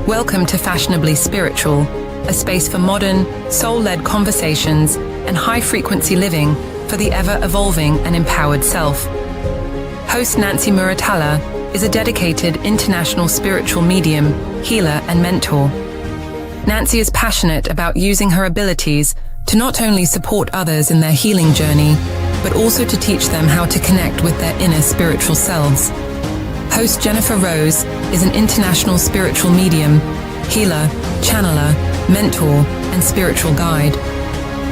Welcome to Fashionably Spiritual, a space for modern, soul-led conversations and high-frequency living for the ever-evolving and empowered self. Host Nancy Muratalla is a dedicated international spiritual medium, healer, and mentor. Nancy is passionate about using her abilities to not only support others in their healing journey, but also to teach them how to connect with their inner spiritual selves. Host Jennifer Rose is an international spiritual medium, healer, channeler, mentor, and spiritual guide.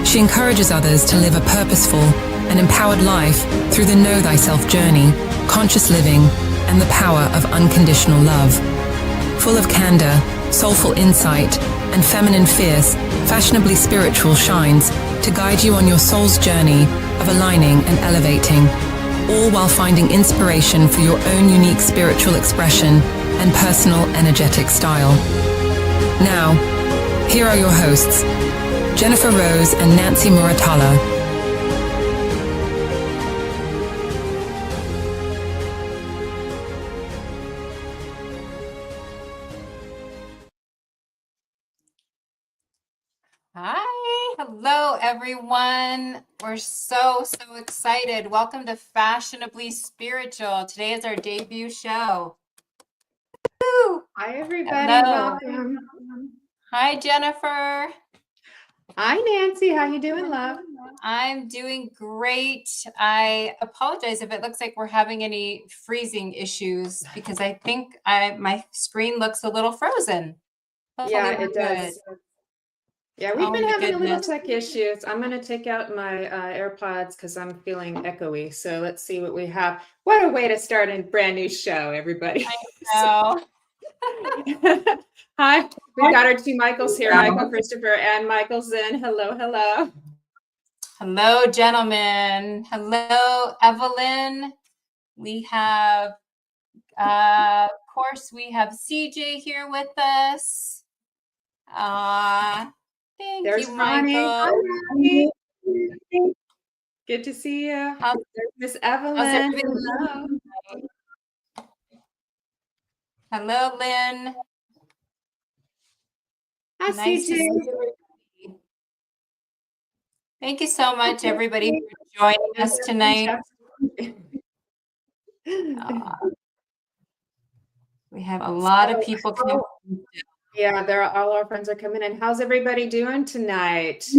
She encourages others to live a purposeful and empowered life through the Know Thyself journey, conscious living, and the power of unconditional love. Full of candor, soulful insight, and feminine fierce, Fashionably Spiritual shines to guide you on your soul's journey of aligning and elevating, all while finding inspiration for your own unique spiritual expression and personal energetic style. Now, here are your hosts, Jennifer Rose and Nancy Muratalla. Hi, hello everyone. We're so excited. Welcome to Fashionably Spiritual. Today is our debut show. Woo! Hi everybody, Hello. welcome. Hi Jennifer. Hi Nancy, how you doing, love? I'm doing great. I apologize if it looks like we're having any freezing issues because I think my screen looks a little frozen. Hopefully Yeah, we're it does. good. Yeah, we've Oh been my having a little goodness. tech issues. I'm going to take out my AirPods because I'm feeling echoey. So let's see what we have. What a way to start a brand new show, everybody. I know. Hi, we've got our two Michaels here, Michael Christopher and Michael Zinn. Hello, hello. Hello, gentlemen. Hello, Evelyn. We have, of course, we have CJ here with us. Thank There's you, Ronnie. Michael. Hi, Ronnie. Good to see you. How's There's Miss Evelyn. everybody? Hello. Hello, Lynn. Hi, Nice to CJ. see you. Thank you so much, everybody, for joining us tonight. We have a lot of people coming. Yeah, all our friends are coming in. How's everybody doing tonight?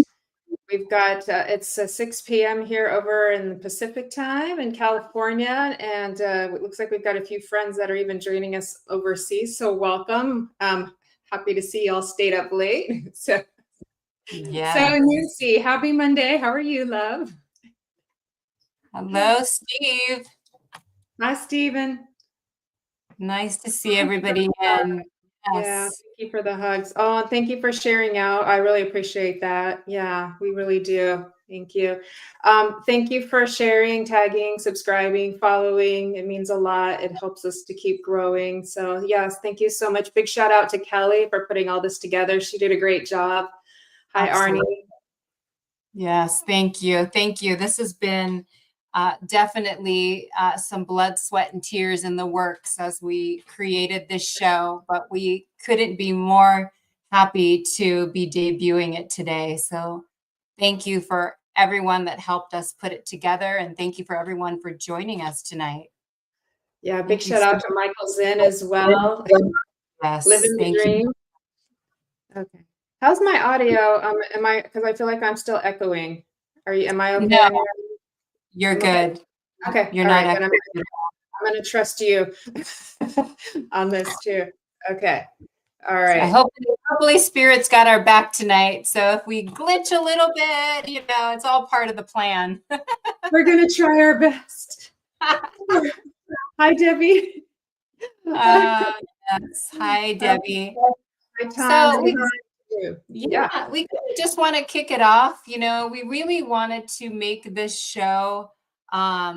We've got, it's 6 p.m. here over in the Pacific time in California. And it looks like we've got a few friends that are even joining us overseas. So welcome. Happy to see y'all stayed up late. So Nancy, happy Monday. How are you, love? Hello, Steve. Hi, Stephen. Nice to see everybody again. Yes. Yeah, thank you for the hugs. Oh, thank you for sharing out. I really appreciate that. Yeah, we really do. Thank you. Thank you for sharing, tagging, subscribing, following. It means a lot. It helps us to keep growing. So yes, thank you so much. Big shout out to Kelly for putting all this together. She did a great job. Hi, Absolutely. Arnie. Yes, thank you. Thank you. This has been definitely some blood, sweat, and tears in the works as we created this show, but we couldn't be more happy to be debuting it today. So thank you for everyone that helped us put it together, and thank you for everyone for joining us tonight. Yeah, big shout out to Michael Zinn as well. Yes, living the dream. Okay. How's my audio? Because I feel like I'm still echoing. Am I okay? No. You're good. Okay. You're not. Right, I'm going to trust you on this too. Okay. All right. Hopefully Spirit's got our back tonight. So if we glitch a little bit, it's all part of the plan. We're going to try our best. Hi, Debbie. Yes. Hi, Debbie. So we just want to kick it off. We really wanted to make this show, a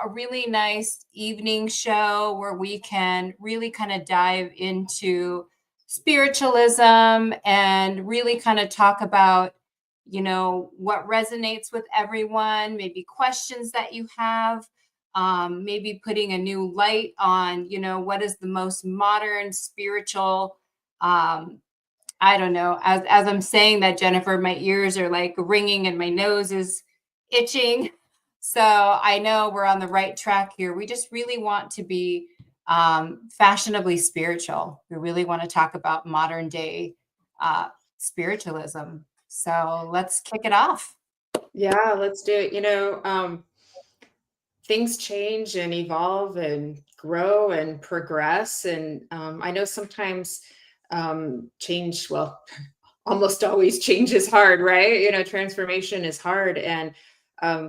really nice evening show where we can really kind of dive into spiritualism and really kind of talk about, what resonates with everyone, maybe questions that you have, maybe putting a new light on, what is the most modern spiritual, I don't know. As I'm saying that, Jennifer, my ears are like ringing and my nose is itching. So I know we're on the right track here. We just really want to be fashionably spiritual. We really want to talk about modern day spiritualism. So let's kick it off. Yeah, let's do it. Things change and evolve and grow and progress. And I know sometimes change, well, almost always change is hard, right? Transformation is hard. And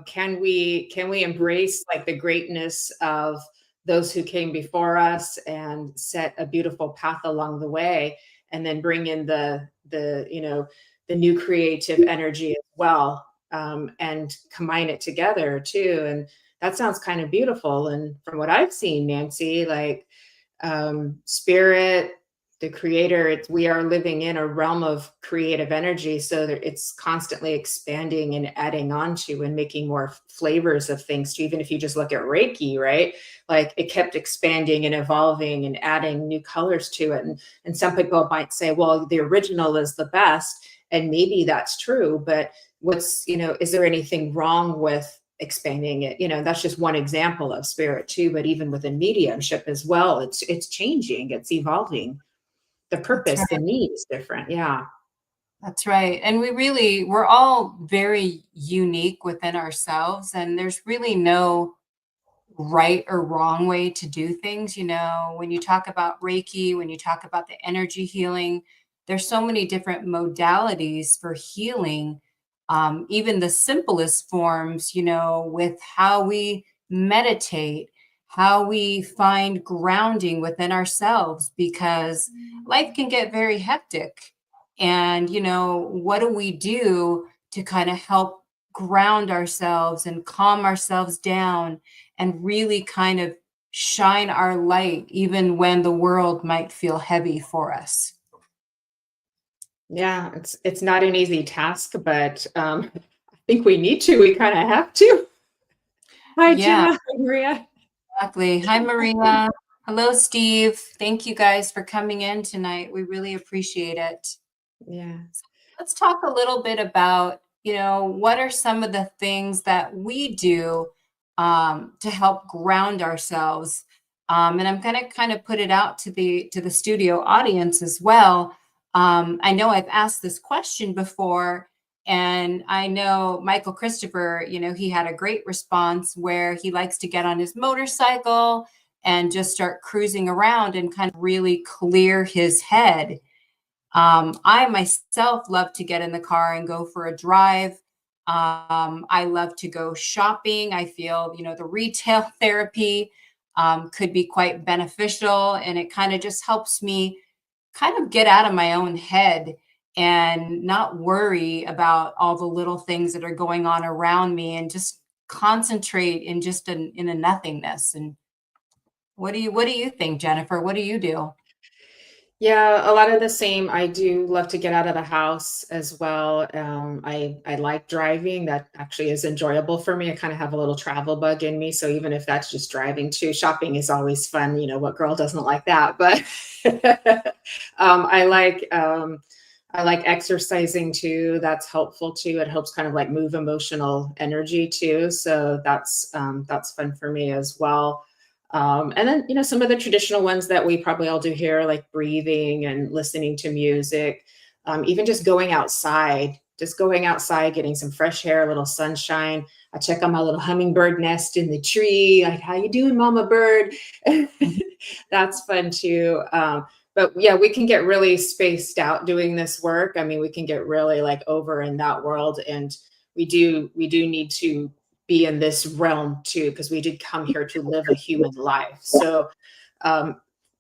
can we embrace like the greatness of those who came before us and set a beautiful path along the way, and then bring in the new creative energy as well, and combine it together too. And that sounds kind of beautiful. And from what I've seen, Nancy, like spirit, the creator, we are living in a realm of creative energy, so that it's constantly expanding and adding on to and making more flavors of things too. Even if you just look at Reiki, right? Like it kept expanding and evolving and adding new colors to it. And some people might say, well, the original is the best. And maybe that's true, but is there anything wrong with expanding it? That's just one example of spirit too, but even within mediumship as well, it's changing, it's evolving. The purpose, the need is different. Yeah. That's right. And we're all very unique within ourselves, and there's really no right or wrong way to do things. When you talk about Reiki, when you talk about the energy healing, there's so many different modalities for healing. Even the simplest forms, with how we meditate, how we find grounding within ourselves, because life can get very hectic. And, what do we do to kind of help ground ourselves and calm ourselves down and really kind of shine our light, even when the world might feel heavy for us? Yeah, it's not an easy task, but I think we need to. We kind of have to. Hi, Yeah, Gemma. Hi, Maria. exactly. Hi, Maria. Hello, Steve. Thank you guys for coming in tonight. We really appreciate it. Yeah. Let's talk a little bit about, what are some of the things that we do to help ground ourselves. And I'm going to kind of put it out to the studio audience as well. I know I've asked this question before, and I know Michael Christopher, he had a great response where he likes to get on his motorcycle and just start cruising around and kind of really clear his head. I myself love to get in the car and go for a drive. I love to go shopping. I feel, the retail therapy could be quite beneficial, and it kind of just helps me kind of get out of my own head and not worry about all the little things that are going on around me, and just concentrate in a nothingness. And what do you think, Jennifer? What do you do? Yeah, a lot of the same. I do love to get out of the house as well. I like driving. That actually is enjoyable for me. I kind of have a little travel bug in me. So even if that's just driving too, shopping is always fun. What girl doesn't like that? But I like exercising too. That's helpful too. It helps kind of like move emotional energy too. So that's fun for me as well. And then, some of the traditional ones that we probably all do here, like breathing and listening to music, even just going outside, getting some fresh air, a little sunshine. I check on my little hummingbird nest in the tree. Like, how you doing, mama bird? That's fun too. But yeah, we can get really spaced out doing this work. I mean, we can get really like over in that world, and we do need to be in this realm too, because we did come here to live a human life. So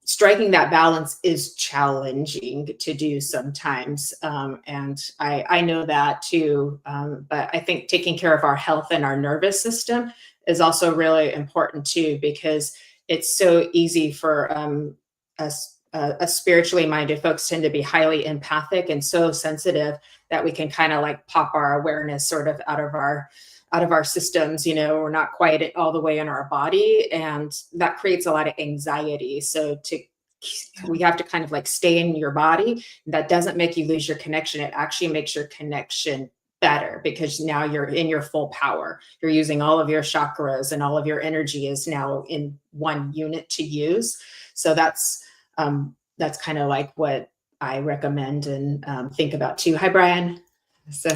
striking that balance is challenging to do sometimes. And I know that too. But I think taking care of our health and our nervous system is also really important too, because it's so easy for us spiritually minded folks tend to be highly empathic and so sensitive that we can kind of like pop our awareness sort of out of our systems. We're not quite all the way in our body, and that creates a lot of anxiety. So we have to kind of like stay in your body. That doesn't make you lose your connection. It actually makes your connection better, because now you're in your full power. You're using all of your chakras, and all of your energy is now in one unit to use. So that's kind of like what I recommend and think about too. Hi, Brian. So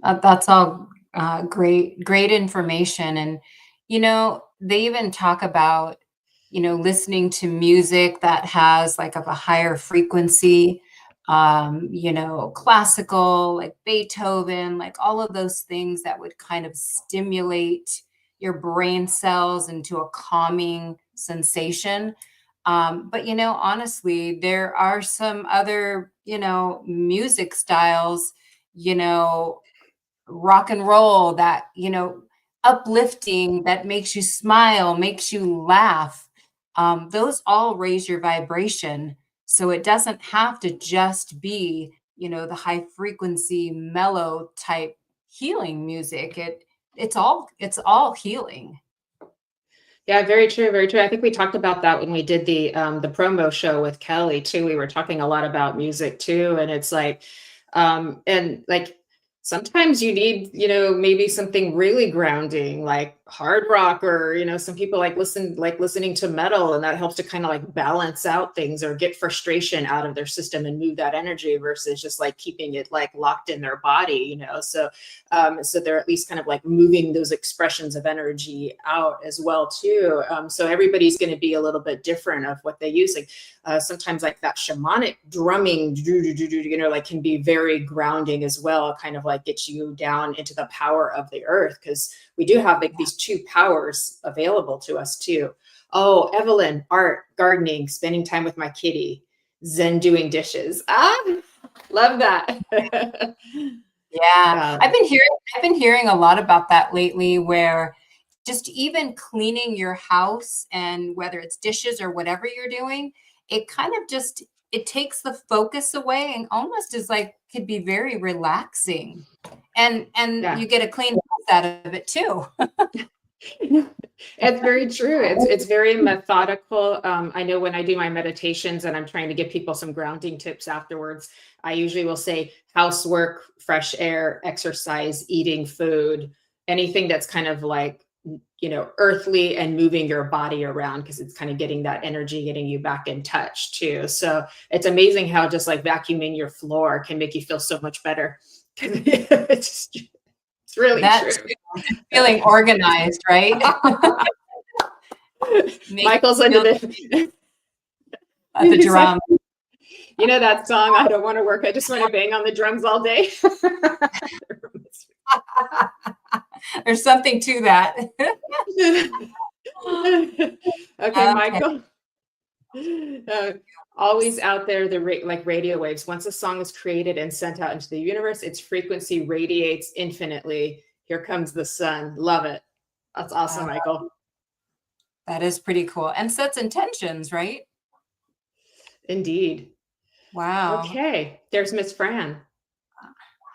that's all great information. And, they even talk about, listening to music that has like of a higher frequency, classical, like Beethoven, like all of those things that would kind of stimulate your brain cells into a calming sensation. But, honestly, there are some other, music styles, rock and roll that, uplifting, that makes you smile, makes you laugh. Those all raise your vibration. So it doesn't have to just be, the high frequency, mellow type healing music. It's all healing. yeah, very true, very true. I think we talked about that when we did the promo show with Kelly too. We were talking a lot about music too, and it's like, and like sometimes you need, maybe something really grounding, like hard rock, or some people like listening to metal, and that helps to kind of like balance out things or get frustration out of their system and move that energy, versus just like keeping it like locked in their body. So they're at least kind of like moving those expressions of energy out as well too. So everybody's going to be a little bit different of what they use. Like sometimes like that shamanic drumming, like can be very grounding as well, kind of like gets you down into the power of the earth, because we do have like these two powers available to us too. Oh, Evelyn, art, gardening, spending time with my kitty, Zen doing dishes. Love that. Yeah. I've been hearing a lot about that lately, where just even cleaning your house, and whether it's dishes or whatever you're doing, it kind of just, it takes the focus away, and almost is like, could be very relaxing. And Yeah. you get a clean house out of it too. It's very true. It's very methodical. I know when I do my meditations and I'm trying to give people some grounding tips afterwards, I usually will say housework, fresh air, exercise, eating food, anything that's kind of like, earthly and moving your body around, because it's kind of getting that energy, getting you back in touch too. So it's amazing how just like vacuuming your floor can make you feel so much better. It's really true. Feeling organized, right? Michael's under the drum. That song, I don't want to work, I just want to bang on the drums all day. There's something to that. Okay, Michael. Always out there, like radio waves. Once a song is created and sent out into the universe, its frequency radiates infinitely. Here comes the sun. Love it. That's awesome, Michael. That is pretty cool. And sets intentions, right? Indeed. Wow. Okay, there's Miss Fran.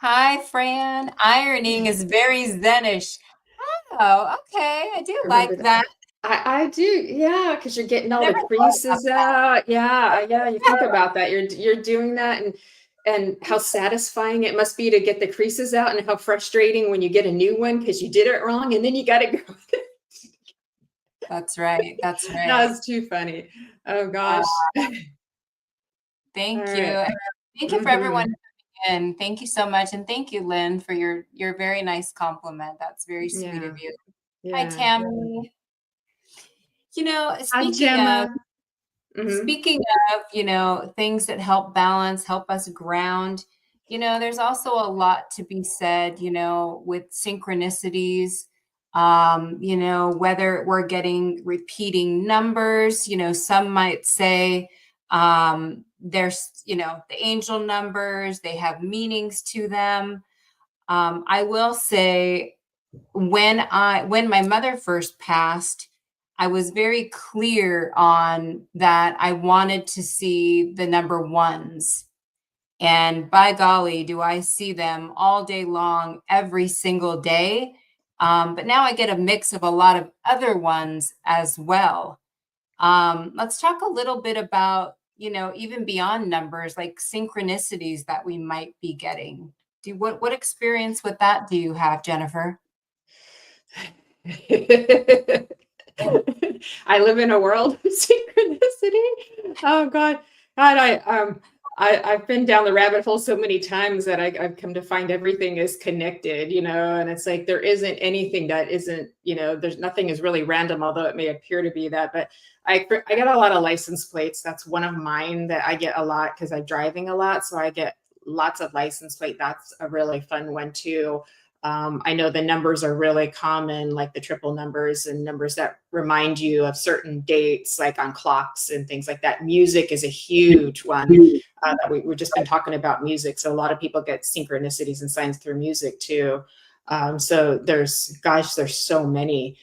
Hi, Fran. Ironing is very Zenish. Oh, okay. I do like that. I do, yeah, because you're getting all the creases out. Yeah, you think about that. You're doing that, and how satisfying it must be to get the creases out, and how frustrating when you get a new one because you did it wrong, and then you got to go. That's right. That's right. That's too funny. Oh gosh. Thank you. Right. Thank you for everyone coming in. Thank you so much, and thank you, Lynn, for your very nice compliment. That's very sweet of you. Yeah. Hi, Tammy. Speaking of, things that help balance, help us ground, there's also a lot to be said, with synchronicities, whether we're getting repeating numbers, some might say, there's, the angel numbers, they have meanings to them. I will say, when my mother first passed, I was very clear on that I wanted to see the number ones. And by golly, do I see them all day long, every single day. But now I get a mix of a lot of other ones as well. Let's talk a little bit about, even beyond numbers, like synchronicities that we might be getting. What experience with that do you have, Jennifer? I live in a world of synchronicity. Oh God, I've been down the rabbit hole so many times that I've come to find everything is connected, and it's like there isn't anything that isn't, there's nothing is really random, although it may appear to be that. But I get a lot of license plates. That's one of mine that I get a lot because I'm driving a lot, so I get lots of license plate. That's a really fun one too. I know the numbers are really common, like the triple numbers and numbers that remind you of certain dates, like on clocks and things like that. Music is a huge one that we've just been talking about music. So a lot of people get synchronicities and signs through music too. So there's so many.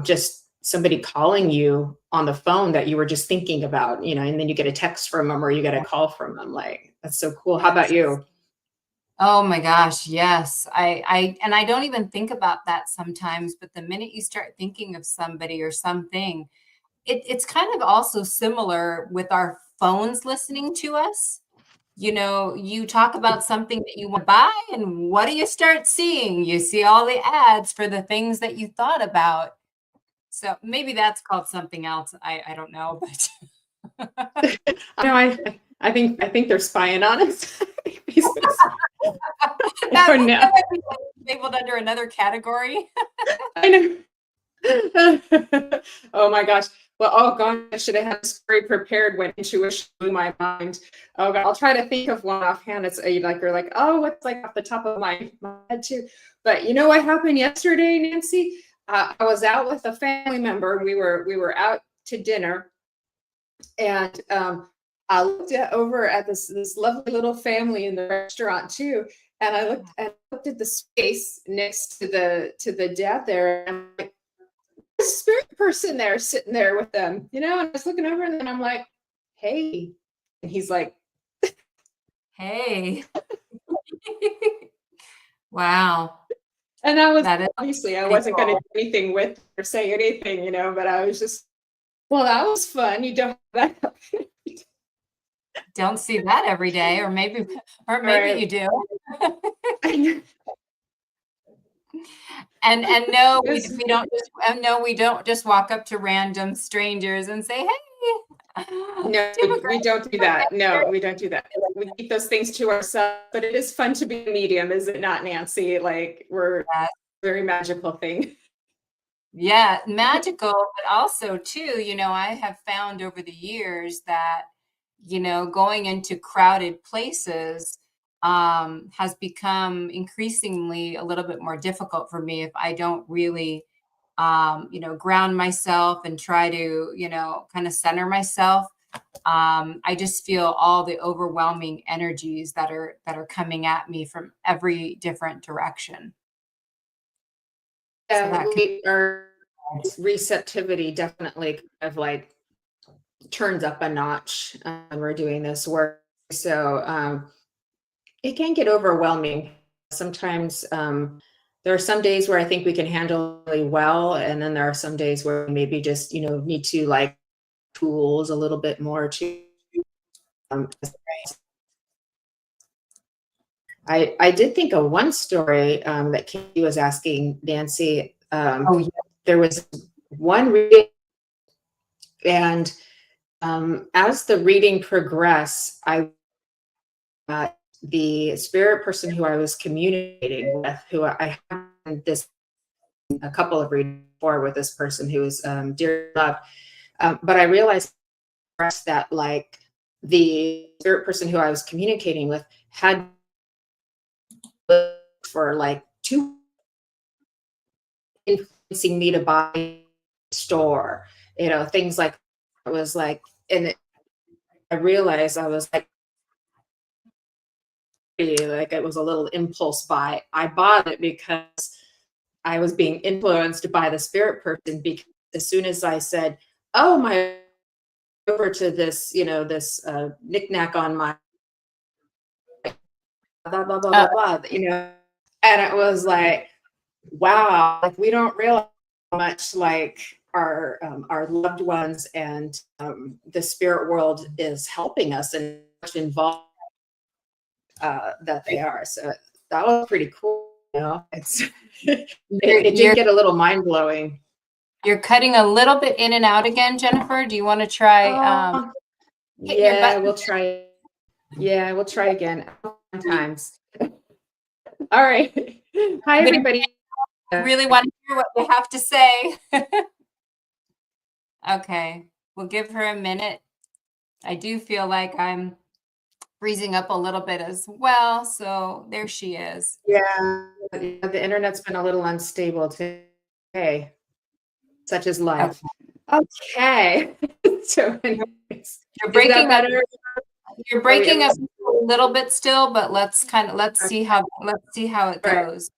Just somebody calling you on the phone that you were just thinking about, and then you get a text from them or you get a call from them. Like, that's so cool. How about you? Oh my gosh, yes. I don't even think about that sometimes, but the minute you start thinking of somebody or something, it's kind of also similar with our phones listening to us. You talk about something that you want to buy, and what do you start seeing? You see all the ads for the things that you thought about. So maybe that's called something else. I don't know, but I think they're spying on us. that might be labeled under another category. I know. Oh my gosh. Well, oh God, I should have had a story prepared when intuition blew my mind. Oh God, I'll try to think of one offhand. It's you're like, oh, what's like off the top of my head too. But you know what happened yesterday, Nancy? I was out with a family member. We were out to dinner, and I looked over at this lovely little family in the restaurant too, and I looked at the space next to the dad there, and I'm like, there's a spirit person there sitting there with them, and I was looking over, and then I'm like, hey, and he's like, hey. Wow. and I was That obviously I wasn't going to do anything with or say anything, but I was just, well, that was fun. You don't have don't see that every day, or maybe Right. you do. And no, we don't just walk up to random strangers and say, hey. No, we don't do that. No, we don't do that. We keep those things to ourselves, but it is fun to be a medium, is it not, Nancy? Like, we're a very magical thing. Yeah, magical, but also too, I have found over the years that, going into crowded places has become increasingly a little bit more difficult for me if I don't really, ground myself and try to, kind of center myself. I just feel all the overwhelming energies that are coming at me from every different direction. Our receptivity definitely kind of like turns up a notch when we're doing this work. So it can get overwhelming. Sometimes there are some days where I think we can handle really well, and then there are some days where we maybe just need to like tools a little bit more to. I did think of one story that Katie was asking Nancy. There was one reading, and as the reading progressed, the spirit person who I was communicating with, who I had a couple of readings before with this person who was dear love, but I realized that like the spirit person who I was communicating with had for like 2 influencing me to buy a store, things like it was like, and I realized I was like it was a little impulse buy. I bought it because I was being influenced by the spirit person, because as soon as I said, oh, my, over to this, this knickknack on my, blah, blah, blah, blah, blah, and it was like, wow, like we don't realize how much like our loved ones and the spirit world is helping us and much involved that they are. So that was pretty cool. It's it did get a little mind blowing. You're cutting a little bit in and out again, Jennifer. Do you want to try? Yeah, we'll try. Yeah, we'll try again. Times. All right. Hi, everybody. I really want to hear what you have to say. Okay, we'll give her a minute. I do feel like I'm freezing up a little bit as well. So there she is. Yeah, the internet's been a little unstable today, such as life. Okay. So anyways, you're breaking up. You're breaking up a little bit still, but let's see how it goes.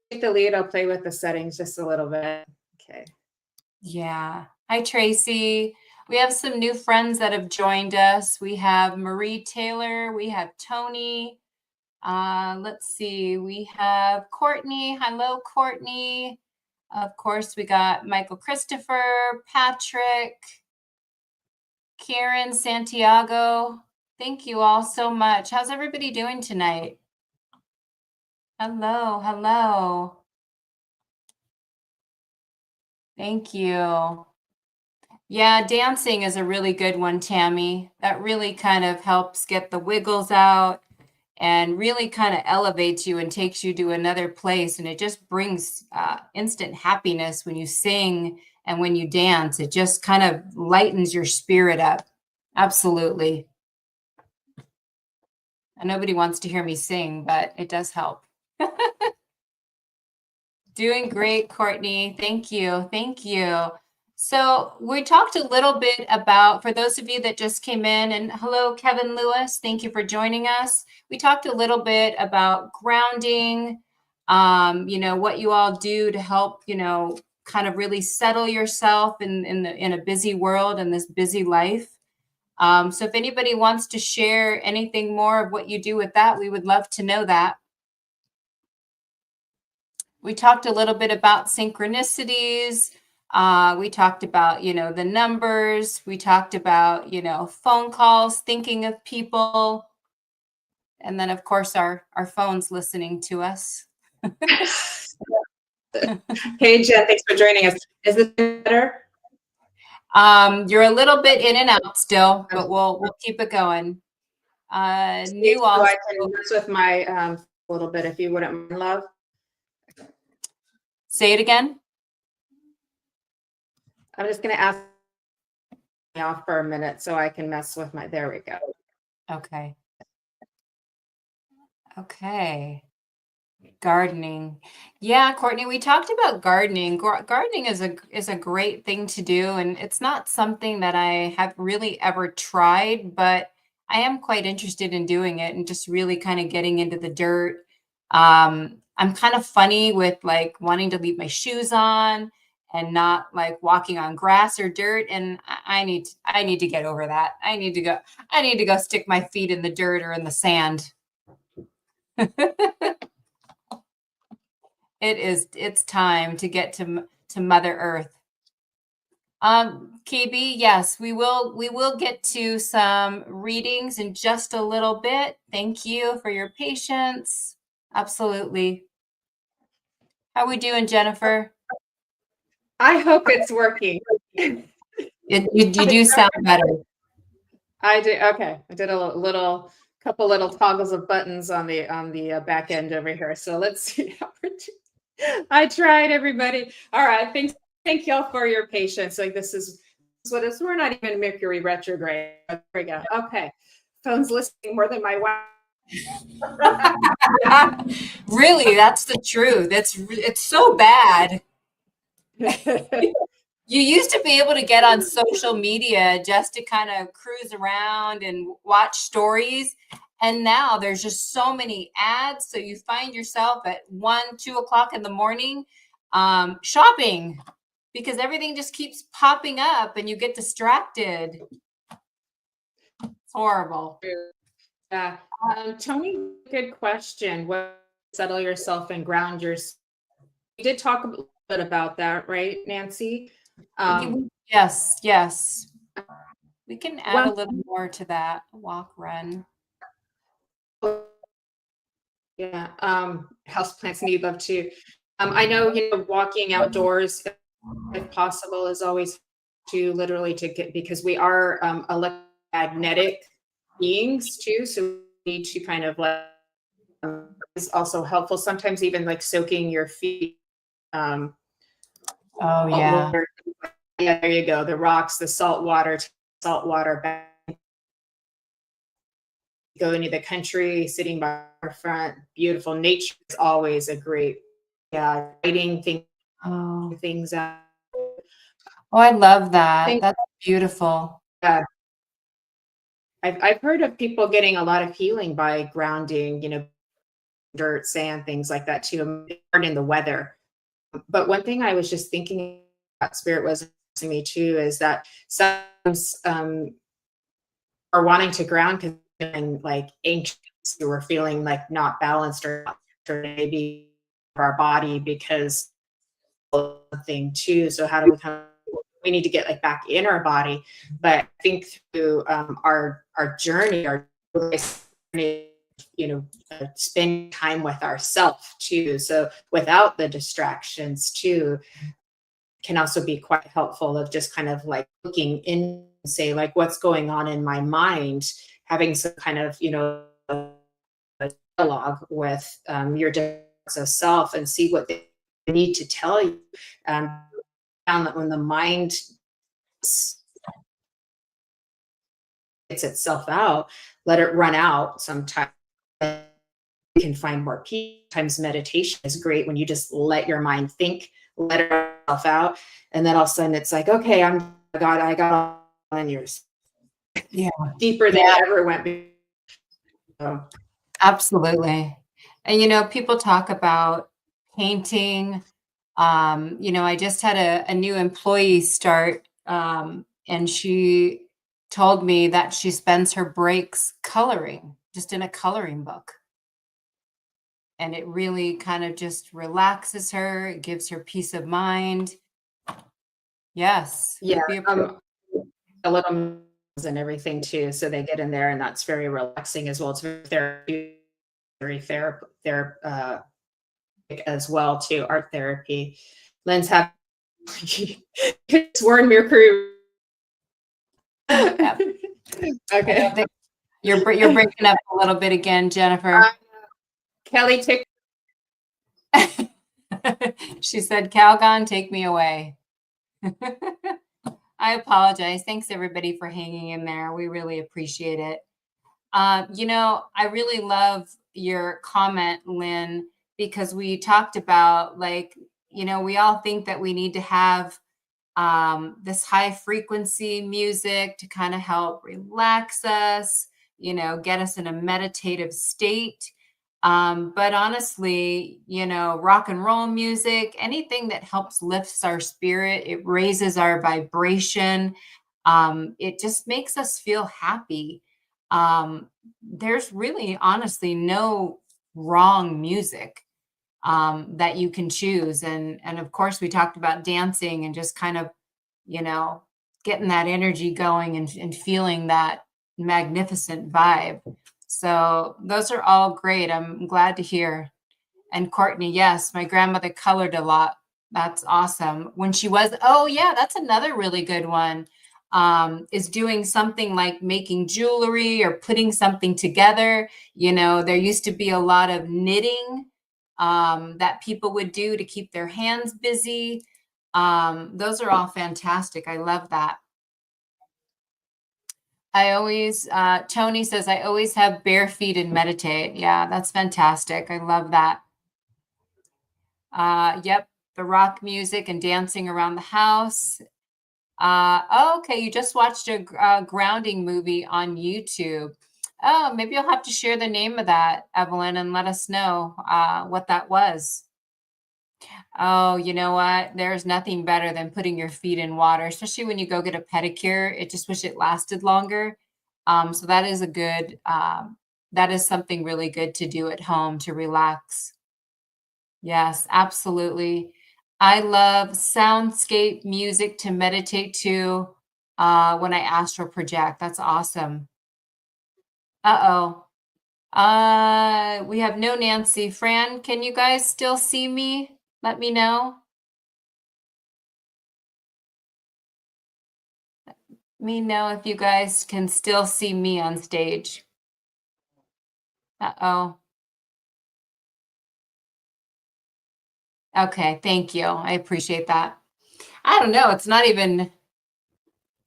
Take the lead. I'll play with the settings just a little bit. Okay. Yeah. Hi, Tracy. We have some new friends that have joined us. We have Marie Taylor. We have Tony. Let's see. We have Courtney. Hello, Courtney. Of course, we got Michael Christopher, Patrick, Karen, Santiago. Thank you all so much. How's everybody doing tonight? Hello, hello. Thank you. Yeah, dancing is a really good one, Tammy. That really kind of helps get the wiggles out and really kind of elevates you and takes you to another place. And it just brings instant happiness when you sing and when you dance. It just kind of lightens your spirit up. Absolutely. And nobody wants to hear me sing, but it does help. Doing great, Courtney. Thank you. Thank you. So we talked a little bit about, for those of you that just came in, and hello, Kevin Lewis, thank you for joining us. We talked a little bit about grounding, what you all do to help, kind of really settle yourself in a busy world and this busy life. So if anybody wants to share anything more of what you do with that, we would love to know that. We talked a little bit about synchronicities. We talked about, the numbers. We talked about, phone calls, thinking of people. And then, of course, our phones listening to us. Hey, Jen, thanks for joining us. Is this better? You're a little bit in and out still, but we'll keep it going. So I can mess with my a little bit if you wouldn't mind, love. Say it again. I'm just going to ask me off for a minute so I can mess with my, there we go. Okay. Okay. Gardening. Yeah, Courtney, we talked about gardening. Gardening is a great thing to do, and it's not something that I have really ever tried, but I am quite interested in doing it and just really kind of getting into the dirt. I'm kind of funny with like wanting to leave my shoes on and not like walking on grass or dirt, and I need to get over that. I need to go stick my feet in the dirt or in the sand. It's time to get to Mother Earth. KB, yes, we will get to some readings in just a little bit. Thank you for your patience. Absolutely. How are we doing, Jennifer? I hope it's working. You do sound better. I do. Okay, I did a couple little toggles of buttons on the back end over here. So let's see how we're doing. I tried, everybody. All right, thank y'all for your patience. Like this is what it's. We're not even Mercury retrograde. There we go. Okay, phone's listening more than my wife. Really, that's the truth. It's so bad. You used to be able to get on social media just to kind of cruise around and watch stories. And now there's just so many ads. So you find yourself at 1, 2 o'clock in the morning shopping. because everything just keeps popping up and you get distracted. It's horrible. Yeah. Tony, good question. What settle yourself and ground yourself? We did talk a little bit about that, right, Nancy? Yes, yes. We can add a One, little more to that. Walk, run. yeah. Houseplants need love too. I know, walking outdoors, if possible, is always to literally to get, because we are electromagnetic beings too. So we need to kind of like, is also helpful. Sometimes even like soaking your feet. Oh, yeah. Water. Yeah, there you go. The rocks, the salt water bath. Go into the country, sitting by the front, beautiful nature is always a great, writing things out. Oh, I love that. That's beautiful. Yeah. I've heard of people getting a lot of healing by grounding, dirt, sand, things like that too, in the weather. But one thing I was just thinking about, Spirit was to me too, is that sometimes are wanting to ground because feeling like anxious, or we're feeling like not balanced, or maybe our body because of thing too. So how do we need to get like back in our body? But I think through our journey, spend time with ourselves too. So without the distractions too, can also be quite helpful of just kind of like looking in, say like what's going on in my mind, having some kind of dialogue with your different self, and see what they need to tell you. Found that when the mind gets itself out, let it run out. Sometimes you can find more peace. Sometimes meditation is great when you just let your mind think, let it itself out, and then all of a sudden it's like, okay, I got on yours. Yeah. Deeper than it ever went before. So. Absolutely. And people talk about painting. I just had a new employee start, and she told me that she spends her breaks coloring, just in a coloring book. And it really kind of just relaxes her. It gives her peace of mind. Yes. Yeah. A little and everything too. So they get in there, and that's very relaxing as well. It's very therapeutic as well too. Art therapy. Lynn's have sworn Mercury. Okay. You're breaking up a little bit again, Jennifer. Kelly, take. She said, Calgon, take me away. I apologize. Thanks everybody for hanging in there. We really appreciate it. I really love your comment, Lynn, because we talked about we all think that we need to have this high frequency music to kind of help relax us, get us in a meditative state. But honestly, rock and roll music, anything that helps lifts our spirit, it raises our vibration. It just makes us feel happy. There's really honestly no wrong music that you can choose. And of course, we talked about dancing and just kind of, getting that energy going and feeling that magnificent vibe. So those are all great. I'm glad to hear. And Courtney, yes, my grandmother colored a lot. That's awesome. When she was, oh yeah, that's another really good one. Is doing something like making jewelry or putting something together. There used to be a lot of knitting that people would do to keep their hands busy. Those are all fantastic. I love that. Tony says, I always have bare feet and meditate. Yeah, that's fantastic. I love that. Yep, the rock music and dancing around the house. Okay, you just watched a grounding movie on YouTube. Oh, maybe you'll have to share the name of that, Evelyn, and let us know what that was. Oh, you know what? There's nothing better than putting your feet in water, especially when you go get a pedicure. It just wish it lasted longer. So that is a good, that is something really good to do at home to relax. Yes, absolutely. I love soundscape music to meditate to when I astral project. That's awesome. Uh-oh. We have no Nancy. Fran, can you guys still see me? Let me know. Let me know if you guys can still see me on stage. Uh-oh. Okay, thank you. I appreciate that. I don't know. It's not even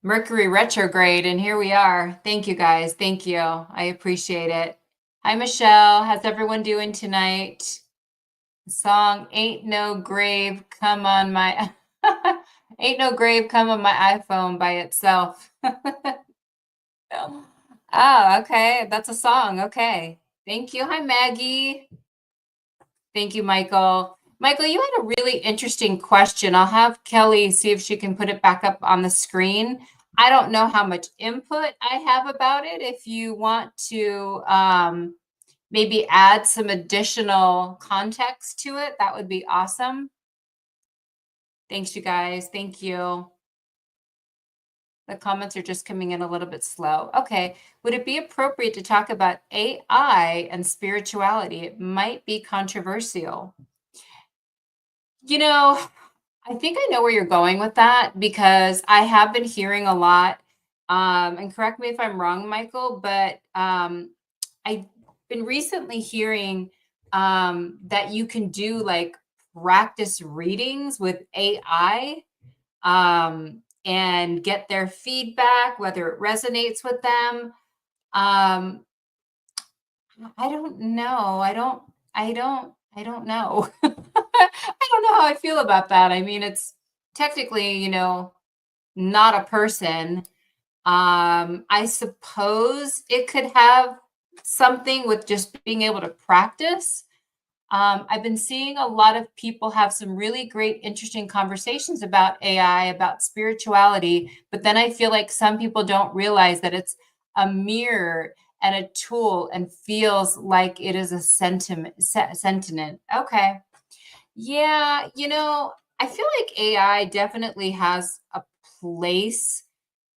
Mercury retrograde, and here we are. Thank you, guys. Thank you. I appreciate it. Hi, Michelle. How's everyone doing tonight? The song "Ain't No Grave Come on My Ain't No Grave Come on My iPhone" by itself. Oh, okay. That's a song. Okay. Thank you. Hi, Maggie. Thank you, Michael. Michael, you had a really interesting question. I'll have Kelly see if she can put it back up on the screen. I don't know how much input I have about it. If you want to maybe add some additional context to it, that would be awesome. Thanks, you guys. Thank you. The comments are just coming in a little bit slow. Okay. Would it be appropriate to talk about AI and spirituality? It might be controversial. You know, I think I know where you're going with that because I have been hearing a lot, and correct me if I'm wrong, Michael, but I've been recently hearing that you can do like practice readings with AI and get their feedback, whether it resonates with them. Um, I don't know. I don't know. I don't know how I feel about that. I mean, it's technically, not a person. I suppose it could have something with just being able to practice. I've been seeing a lot of people have some really great, interesting conversations about AI, about spirituality, but then I feel like some people don't realize that it's a mirror and a tool and feels like it is a sentiment. Okay. Yeah, I feel like AI definitely has a place,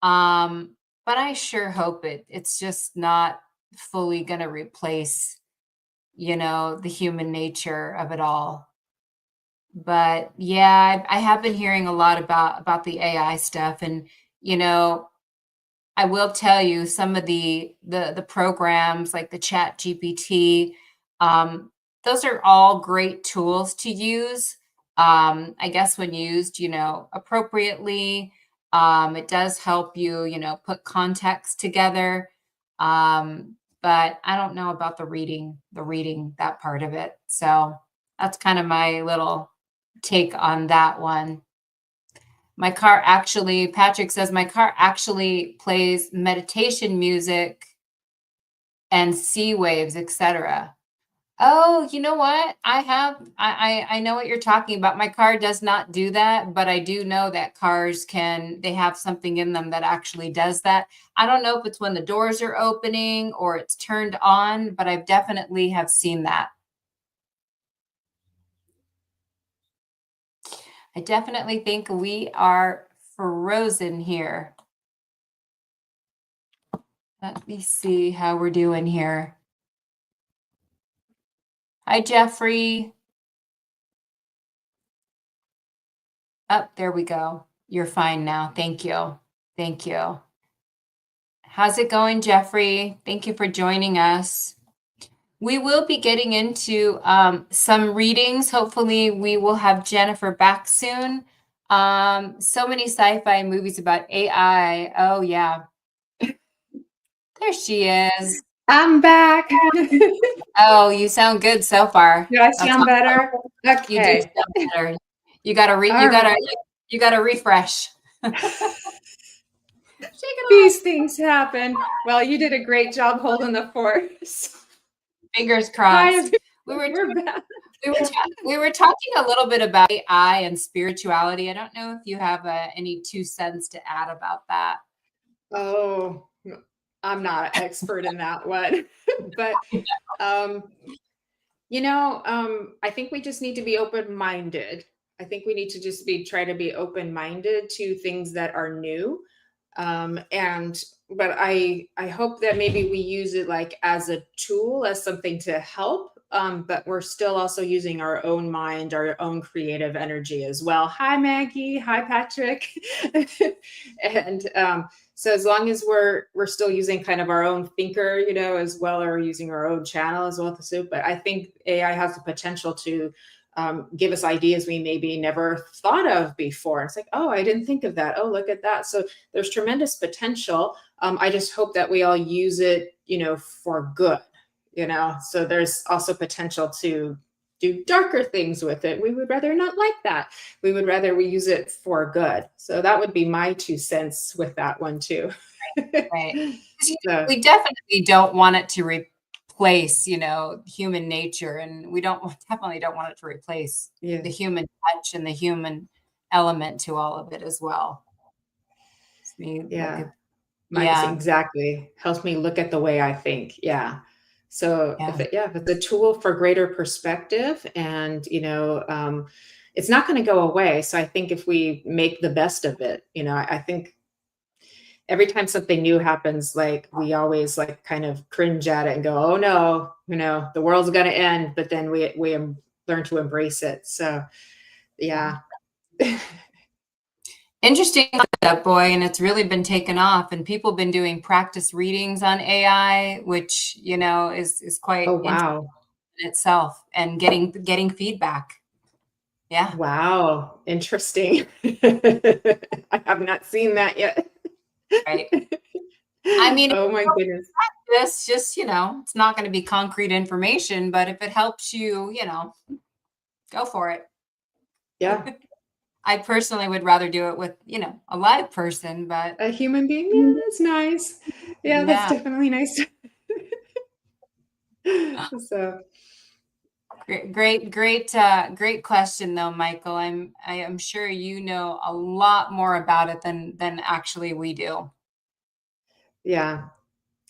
but I sure hope it's just not fully going to replace, the human nature of it all. But yeah, I have been hearing a lot about the AI stuff, and you know, I will tell you some of the programs like the Chat GPT, those are all great tools to use. I guess when used, appropriately, it does help you, put context together. But I don't know about the reading that part of it. So that's kind of my little take on that one. Patrick says, my car actually plays meditation music and sea waves, etc. Oh, you know what? I know what you're talking about. My car does not do that, but I do know that they have something in them that actually does that. I don't know if it's when the doors are opening or it's turned on, but I've definitely have seen that. I definitely think we are frozen here. Let me see how we're doing here. Hi, Jeffrey. Oh, there we go. You're fine now. Thank you. Thank you. How's it going, Jeffrey? Thank you for joining us. We will be getting into some readings. Hopefully, we will have Jennifer back soon. So many sci-fi movies about AI. Oh, yeah. There she is. I'm back. Oh, you sound good so far. Do I That's sound better? awesome. You do Okay. sound better. You gotta All right. you gotta refresh. Shake it off. These things happen. Well, you did a great job holding the fort. Fingers crossed. we were We're back. we were talking a little bit about AI and spirituality. I don't know if you have any 2 cents to add about that. Oh, I'm not an expert in that one, but um, I think we just need to be open-minded. I think we need to just try to be open-minded to things that are new. But I hope that maybe we use it like as a tool, as something to help. But we're still also using our own mind, our own creative energy as well. Hi, Maggie. Hi, Patrick. And so as long as we're still using kind of our own thinker, as well, or using our own channel as well. But I think AI has the potential to give us ideas we maybe never thought of before. It's like, oh, I didn't think of that. Oh, look at that. So there's tremendous potential. I just hope that we all use it, for good, so there's also potential to do darker things with it. We would rather not like that. We would rather we use it for good. So that would be my 2 cents with that one too. Right. So, We definitely don't want it to replace, human nature, and we definitely don't want it to replace yeah. the human touch and the human element to all of it as well. Yeah. Yeah. Exactly. Helps me look at the way I think. Yeah. So Yeah. if it's a tool for greater perspective, and it's not going to go away. So I think if we make the best of it, I think every time something new happens, like we always like kind of cringe at it and go, oh no, the world's going to end. But then we learn to embrace it. So yeah. Interesting that, boy, and it's really been taken off, and people have been doing practice readings on AI, which is quite Oh interesting wow. in itself, and getting feedback. Yeah. Wow. Interesting. I have not seen that yet. Right. I mean, Oh my goodness. this just it's not going to be concrete information, but if it helps you, go for it. Yeah. I personally would rather do it with a live person, but A human being. Yeah, that's nice. Yeah, that's yeah. definitely nice. So Great question though, Michael. I am sure you know a lot more about it than actually we do. yeah,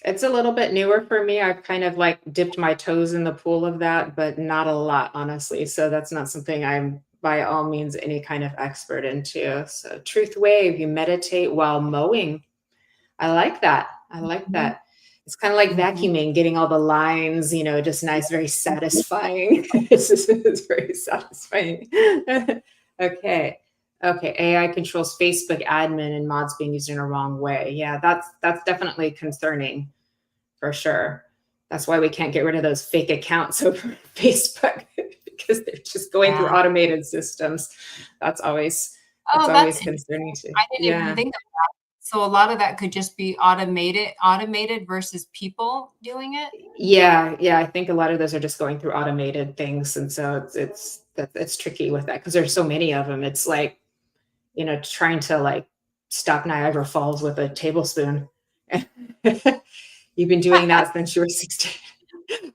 it's a little bit newer for me. I've kind of like dipped my toes in the pool of that, but not a lot, honestly. So that's not something I'm by all means any kind of expert into. So truth wave, you meditate while mowing. I like that. I like that. It's kind of like vacuuming, getting all the lines, just nice, very satisfying. It's very satisfying. Okay. Okay. AI controls Facebook admin and mods being used in a wrong way. Yeah, that's definitely concerning for sure. That's why we can't get rid of those fake accounts over Facebook because they're just going through automated systems. That's always concerning too. I didn't even think of that. So a lot of that could just be automated versus people doing it. Yeah. I think a lot of those are just going through automated things, and so it's tricky with that because there's so many of them. It's like trying to like stop Niagara Falls with a tablespoon. You've been doing that since you were 16.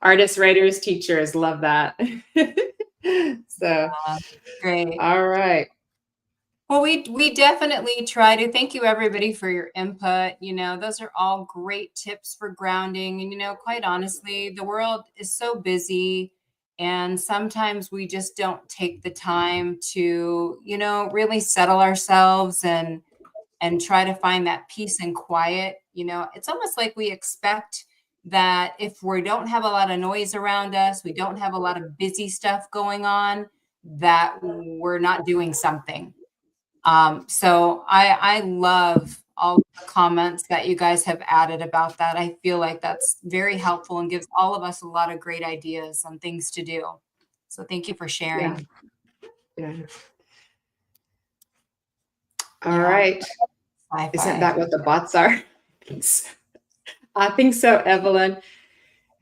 Artists, writers, teachers love that. So Great. all right. Well, we definitely try to. Thank you everybody for your input. Those are all great tips for grounding. And quite honestly, the world is so busy, and sometimes we just don't take the time to, really settle ourselves and try to find that peace and quiet. It's almost like we expect that if we don't have a lot of noise around us, we don't have a lot of busy stuff going on, that we're not doing something. So I love all the comments that you guys have added about that. I feel like that's very helpful and gives all of us a lot of great ideas on things to do. So thank you for sharing. Yeah. All right. Isn't that what the bots are? I think so, Evelyn.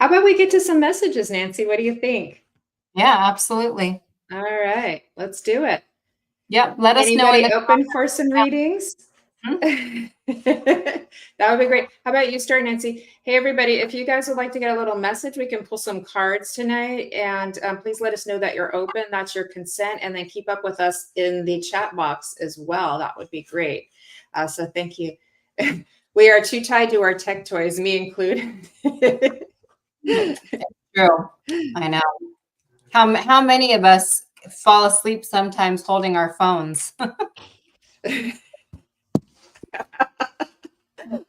How about we get to some messages, Nancy? What do you think? Yeah, absolutely. All right, let's do it. Yep. Let us know. Anybody open for some readings? That would be great. How about you start, Nancy? Hey, everybody, if you guys would like to get a little message, we can pull some cards tonight. And please let us know that you're open. That's your consent. And then keep up with us in the chat box as well. That would be great. So thank you. We are too tied to our tech toys, me included. True. I know. How many of us fall asleep sometimes holding our phones?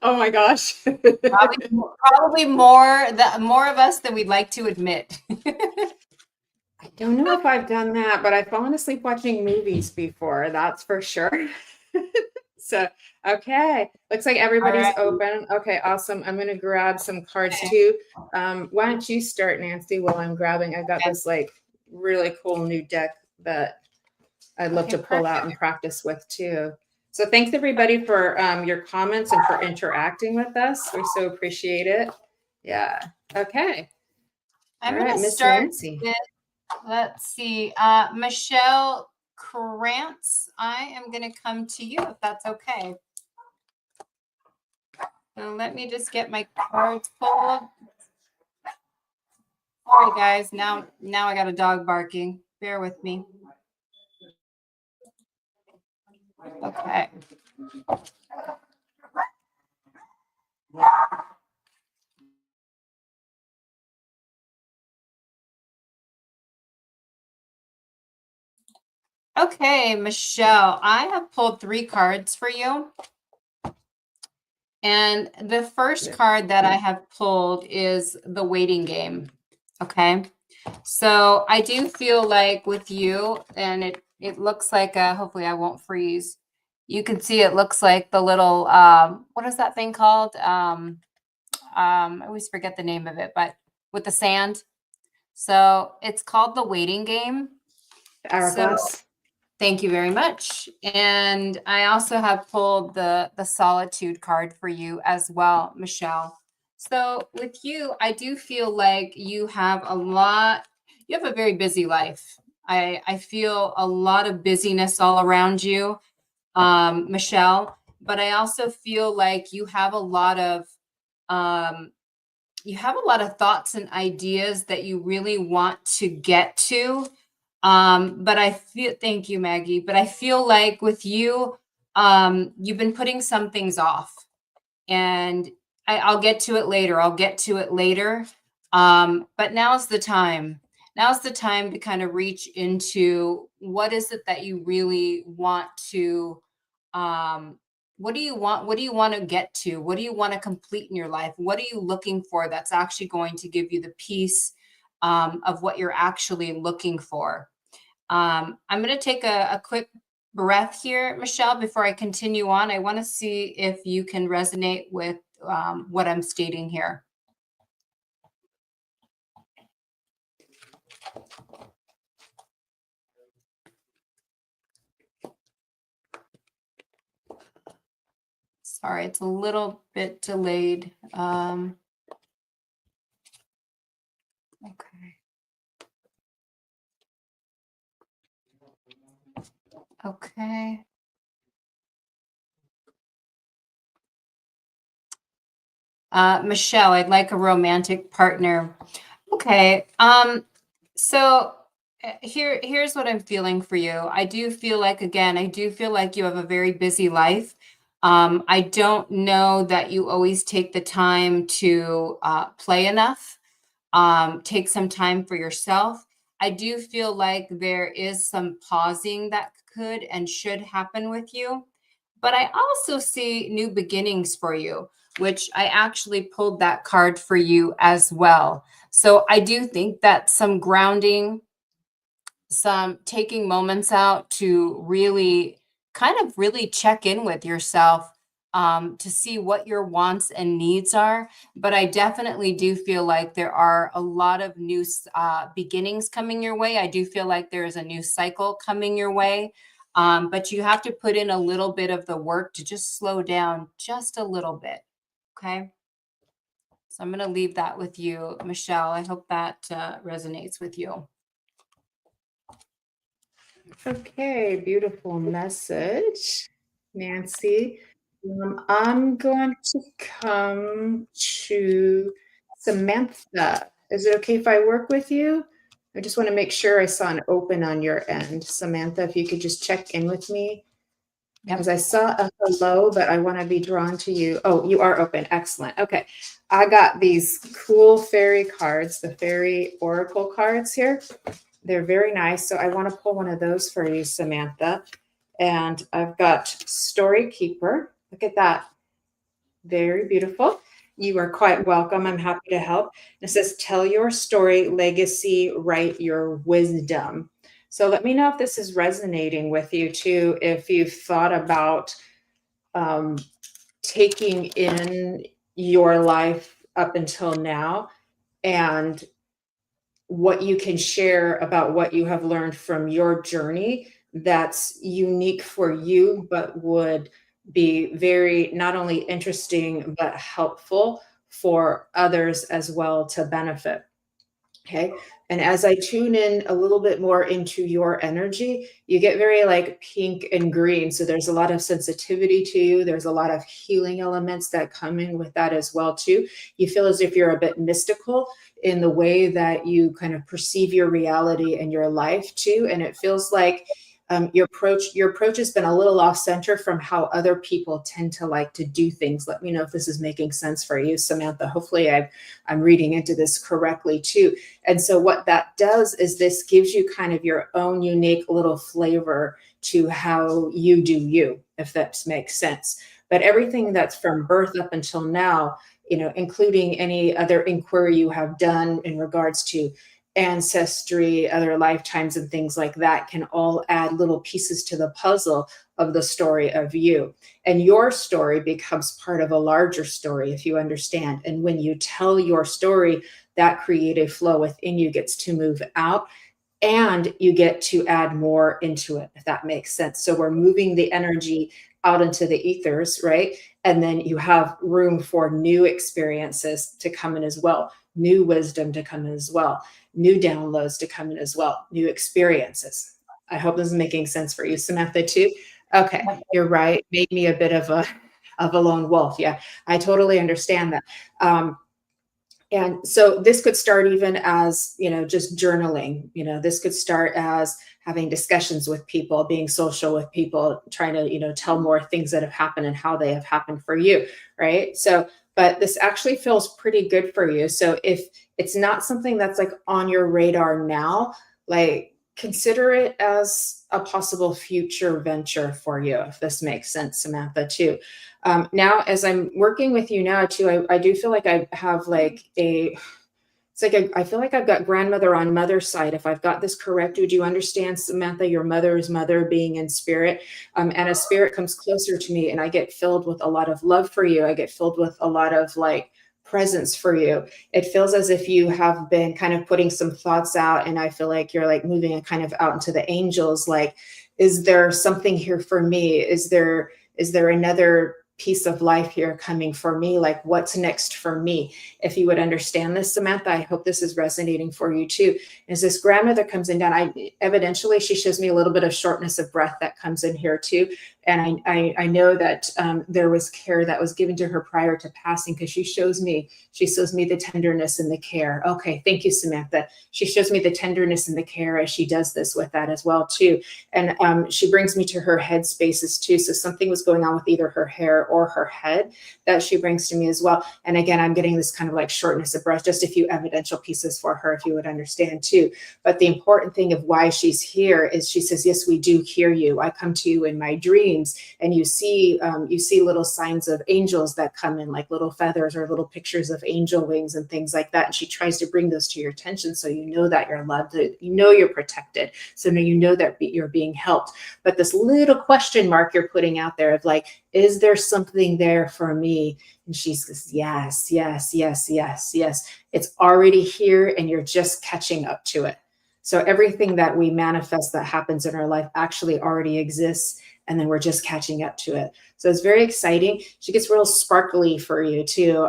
Oh my gosh. Probably more of us than we'd like to admit. I don't know if I've done that, but I've fallen asleep watching movies before, that's for sure. So, okay. Looks like everybody's right. open. Okay, awesome. I'm going to grab some cards too. Why don't you start, Nancy, while I'm grabbing? I've got this like really cool new deck that I'd love to pull out and practice with too. So thanks everybody for your comments and for interacting with us. We so appreciate it. Yeah. Okay. I'm All going right, to Miss start Nancy. with, let's see, Michelle Krantz. I am going to come to you if that's okay. So let me just get my cards pulled. Sorry, guys. Now I got a dog barking. Bear with me. Okay. Okay, Michelle, I have pulled 3 cards for you. And the first card that I have pulled is the waiting game. Okay. So I do feel like with you, and it looks like, hopefully I won't freeze. You can see it looks like the little, what is that thing called? I always forget the name of it, but with the sand. So it's called the waiting game. Hourglass. So, thank you very much. And I also have pulled the solitude card for you as well, Michelle. So with you, I do feel like you have a very busy life. I feel a lot of busyness all around you, Michelle, but I also feel like um, you have a lot of thoughts and ideas that you really want to get to. But I feel, thank you, Maggie. But I feel like with you, you've been putting some things off, and I'll get to it later. I'll get to it later. But now's the time. Now's the time to kind of reach into what is it that you really want to, what do you want? What do you want to get to? What do you want to complete in your life? What are you looking for that's actually going to give you the peace of what you're actually looking for? I'm going to take a quick breath here, Michelle, before I continue on. I want to see if you can resonate with what I'm stating here. Sorry, it's a little bit delayed. Okay. Okay. Michelle, I'd like a romantic partner. Okay. So here's what I'm feeling for you. I do feel like, again, I do feel like you have a very busy life. I don't know that you always take the time to play enough. Take some time for yourself. I do feel like there is some pausing that could and should happen with you. But I also see new beginnings for you, which I actually pulled that card for you as well. So I do think that some grounding, some taking moments out to really really check in with yourself, to see what your wants and needs are. But I definitely do feel like there are a lot of new beginnings coming your way. I do feel like there is a new cycle coming your way. But you have to put in a little bit of the work to just slow down just a little bit. Okay. So I'm going to leave that with you, Michelle. I hope that resonates with you. Okay, beautiful message, Nancy. I'm going to come to Samantha. Is it okay if I work with you? I just want to make sure I saw an open on your end. Samantha, if you could just check in with me. Because I saw a hello, but I want to be drawn to you. Oh, you are open. Excellent. Okay. I got these cool fairy cards, the fairy oracle cards here. They're very nice. So I want to pull one of those for you, Samantha. And I've got Story Keeper. Look at that. Very beautiful. You are quite welcome. I'm happy to help. It says, tell your story, legacy, write your wisdom. So let me know if this is resonating with you too, if you've thought about taking in your life up until now and what you can share about what you have learned from your journey that's unique for you, but would be very not only interesting, but helpful for others as well to benefit. Okay. And as I tune in a little bit more into your energy, you get very like pink and green. So there's a lot of sensitivity to you. There's a lot of healing elements that come in with that as well too. You feel as if you're a bit mystical in the way that you kind of perceive your reality and your life too. And it feels like your approach has been a little off center from how other people tend to like to do things. Let me know if this is making sense for you, Samantha. Hopefully I'm reading into this correctly too. And so what that does is this gives you kind of your own unique little flavor to how you do you, if that makes sense. But everything that's from birth up until now, you know, including any other inquiry you have done in regards to ancestry, other lifetimes and things like that, can all add little pieces to the puzzle of the story of you. And your story becomes part of a larger story, if you understand. And when you tell your story, that creative flow within you gets to move out and you get to add more into it, if that makes sense. So we're moving the energy out into the ethers, right? And then you have room for new experiences to come in as well, new wisdom to come in as well, new downloads to come in as well, new experiences. I hope this is making sense for you, Samantha, too. Okay, you're right. Made me a bit of a lone wolf. Yeah, I totally understand that. And so this could start even as, you know, just journaling. You know, this could start as having discussions with people, being social with people, trying to, you know, tell more things that have happened and how they have happened for you, right? So, but this actually feels pretty good for you. So if it's not something that's like on your radar now, like consider it as a possible future venture for you, if this makes sense, Samantha, too. Now, as I'm working with you now too, I do feel like I have like I feel like I've got grandmother on mother's side. If I've got this correct, would you understand, Samantha, your mother's mother being in spirit? And a spirit comes closer to me and I get filled with a lot of love for you. I get filled with a lot of like presence for you. It feels as if you have been kind of putting some thoughts out and I feel like you're like moving it kind of out into the angels. Like, is there something here for me? Is there another piece of life here coming for me? Like, what's next for me? If you would understand this, Samantha, I hope this is resonating for you too. As this grandmother comes in down, evidentially she shows me a little bit of shortness of breath that comes in here too. And I know that there was care that was given to her prior to passing, because she shows me the tenderness and the care. Okay, thank you, Samantha. She shows me the tenderness and the care as she does this with that as well too. And she brings me to her head spaces too. So something was going on with either her hair or her head that she brings to me as well. And again, I'm getting this kind of like shortness of breath, just a few evidential pieces for her, if you would understand too. But the important thing of why she's here is she says, yes, we do hear you. I come to you in my dreams, and you see little signs of angels that come in, like little feathers or little pictures of angel wings and things like that. And she tries to bring those to your attention, so you know that you're loved, you know you're protected, so now you know that you're being helped. But this little question mark you're putting out there of like, is there something there for me? And she says, yes, yes, yes, yes, yes. It's already here, and you're just catching up to it. So everything that we manifest that happens in our life actually already exists. and then we're just catching up to it. So it's very exciting. She gets real sparkly for you too.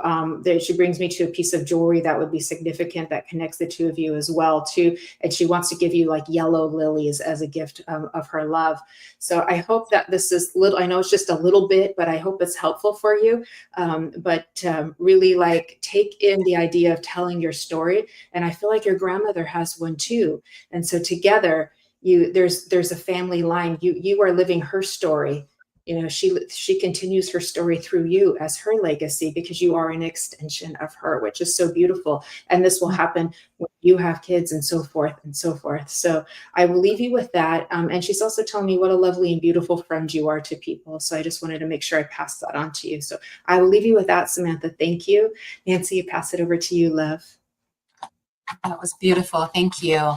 She brings me to a piece of jewelry that would be significant that connects the two of you as well too. And she wants to give you like yellow lilies as a gift of her love. So I hope that this is little, I know it's just a little bit, but I hope it's helpful for you. Really like take in the idea of telling your story. And I feel like your grandmother has one too. And so together, there's a family line. You are living her story. You know, she continues her story through you as her legacy, because you are an extension of her, which is so beautiful. And this will happen when you have kids, and so forth and so forth. So I will leave you with that. And she's also telling me what a lovely and beautiful friend you are to people. So I just wanted to make sure I pass that on to you. So I will leave you with that, Samantha. Thank you. Nancy, I pass it over to you, love. That was beautiful. Thank you.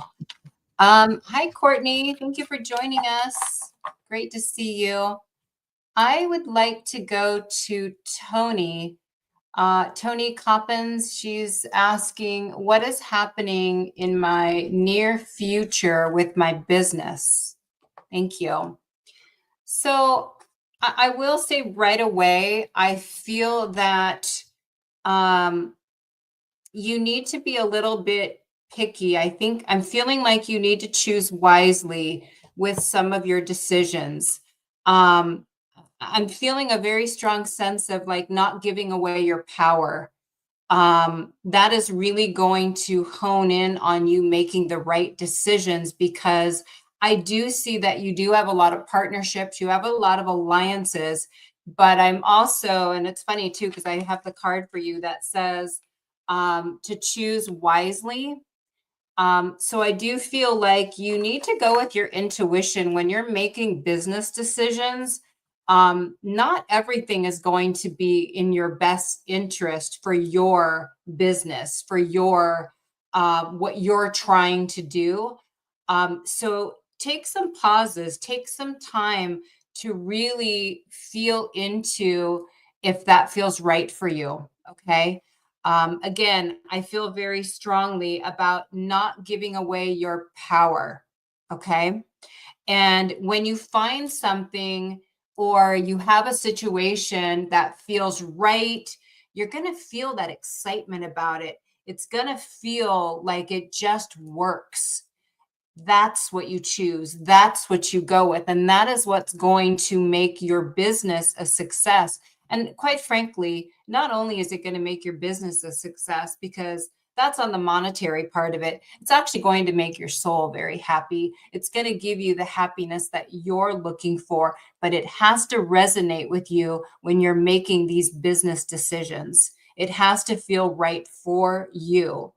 Hi, Courtney. Thank you for joining us. Great to see you. I would like to go to Tony. Tony Coppins, she's asking, what is happening in my near future with my business? Thank you. So I will say right away, I feel that you need to be a little bit picky. I think I'm feeling like you need to choose wisely with some of your decisions. I'm feeling a very strong sense of like not giving away your power. That is really going to hone in on you making the right decisions, because I do see that you do have a lot of partnerships, you have a lot of alliances, but I'm also, and it's funny too, because I have the card for you that says to choose wisely. So I do feel like you need to go with your intuition when you're making business decisions. Not everything is going to be in your best interest for your business, for your what you're trying to do. So take some pauses, take some time to really feel into if that feels right for you. Okay. Again, I feel very strongly about not giving away your power. Okay. And when you find something or you have a situation that feels right, you're going to feel that excitement about it. It's going to feel like it just works. That's what you choose. That's what you go with. And that is what's going to make your business a success. And quite frankly, not only is it going to make your business a success, because that's on the monetary part of it, it's actually going to make your soul very happy. It's going to give you the happiness that you're looking for, but it has to resonate with you when you're making these business decisions. It has to feel right for you.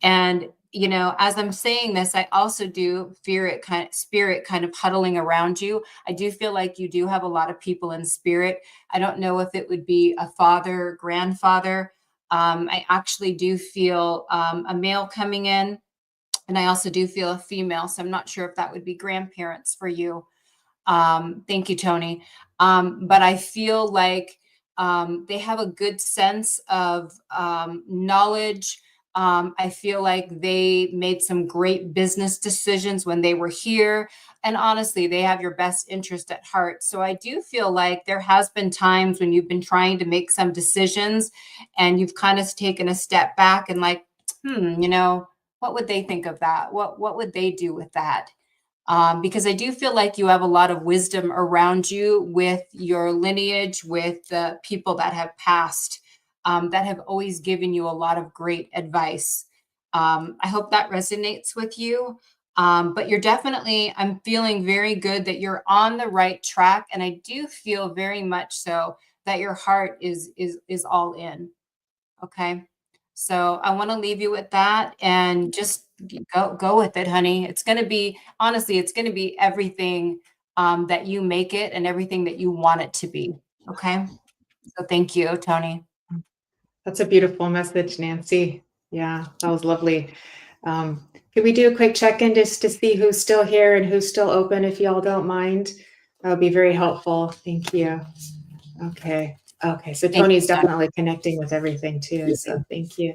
And you know, as I'm saying this, I also do fear it spirit kind of huddling around you. I do feel like you do have a lot of people in spirit. I don't know if it would be a father, grandfather. I actually do feel a male coming in, and I also do feel a female. So I'm not sure if that would be grandparents for you. Thank you, Tony. But I feel like they have a good sense of knowledge. I feel like they made some great business decisions when they were here. And honestly, they have your best interest at heart. So I do feel like there has been times when you've been trying to make some decisions and you've kind of taken a step back and like, you know, what would they think of that? What would they do with that? Because I do feel like you have a lot of wisdom around you with your lineage, with the people that have passed, that have always given you a lot of great advice. I hope that resonates with you. But you're definitely, I'm feeling very good that you're on the right track. And I do feel very much so that your heart is all in. Okay. So I want to leave you with that and just go with it, honey. It's going to be, honestly, it's going to be everything that you make it and everything that you want it to be. Okay. So thank you, Tony. That's a beautiful message, Nancy. Yeah, that was lovely. Could we do a quick check-in just to see who's still here and who's still open, if y'all don't mind? That would be very helpful. Thank you. Okay. Okay. So Tony's definitely connecting with everything too. So thank you.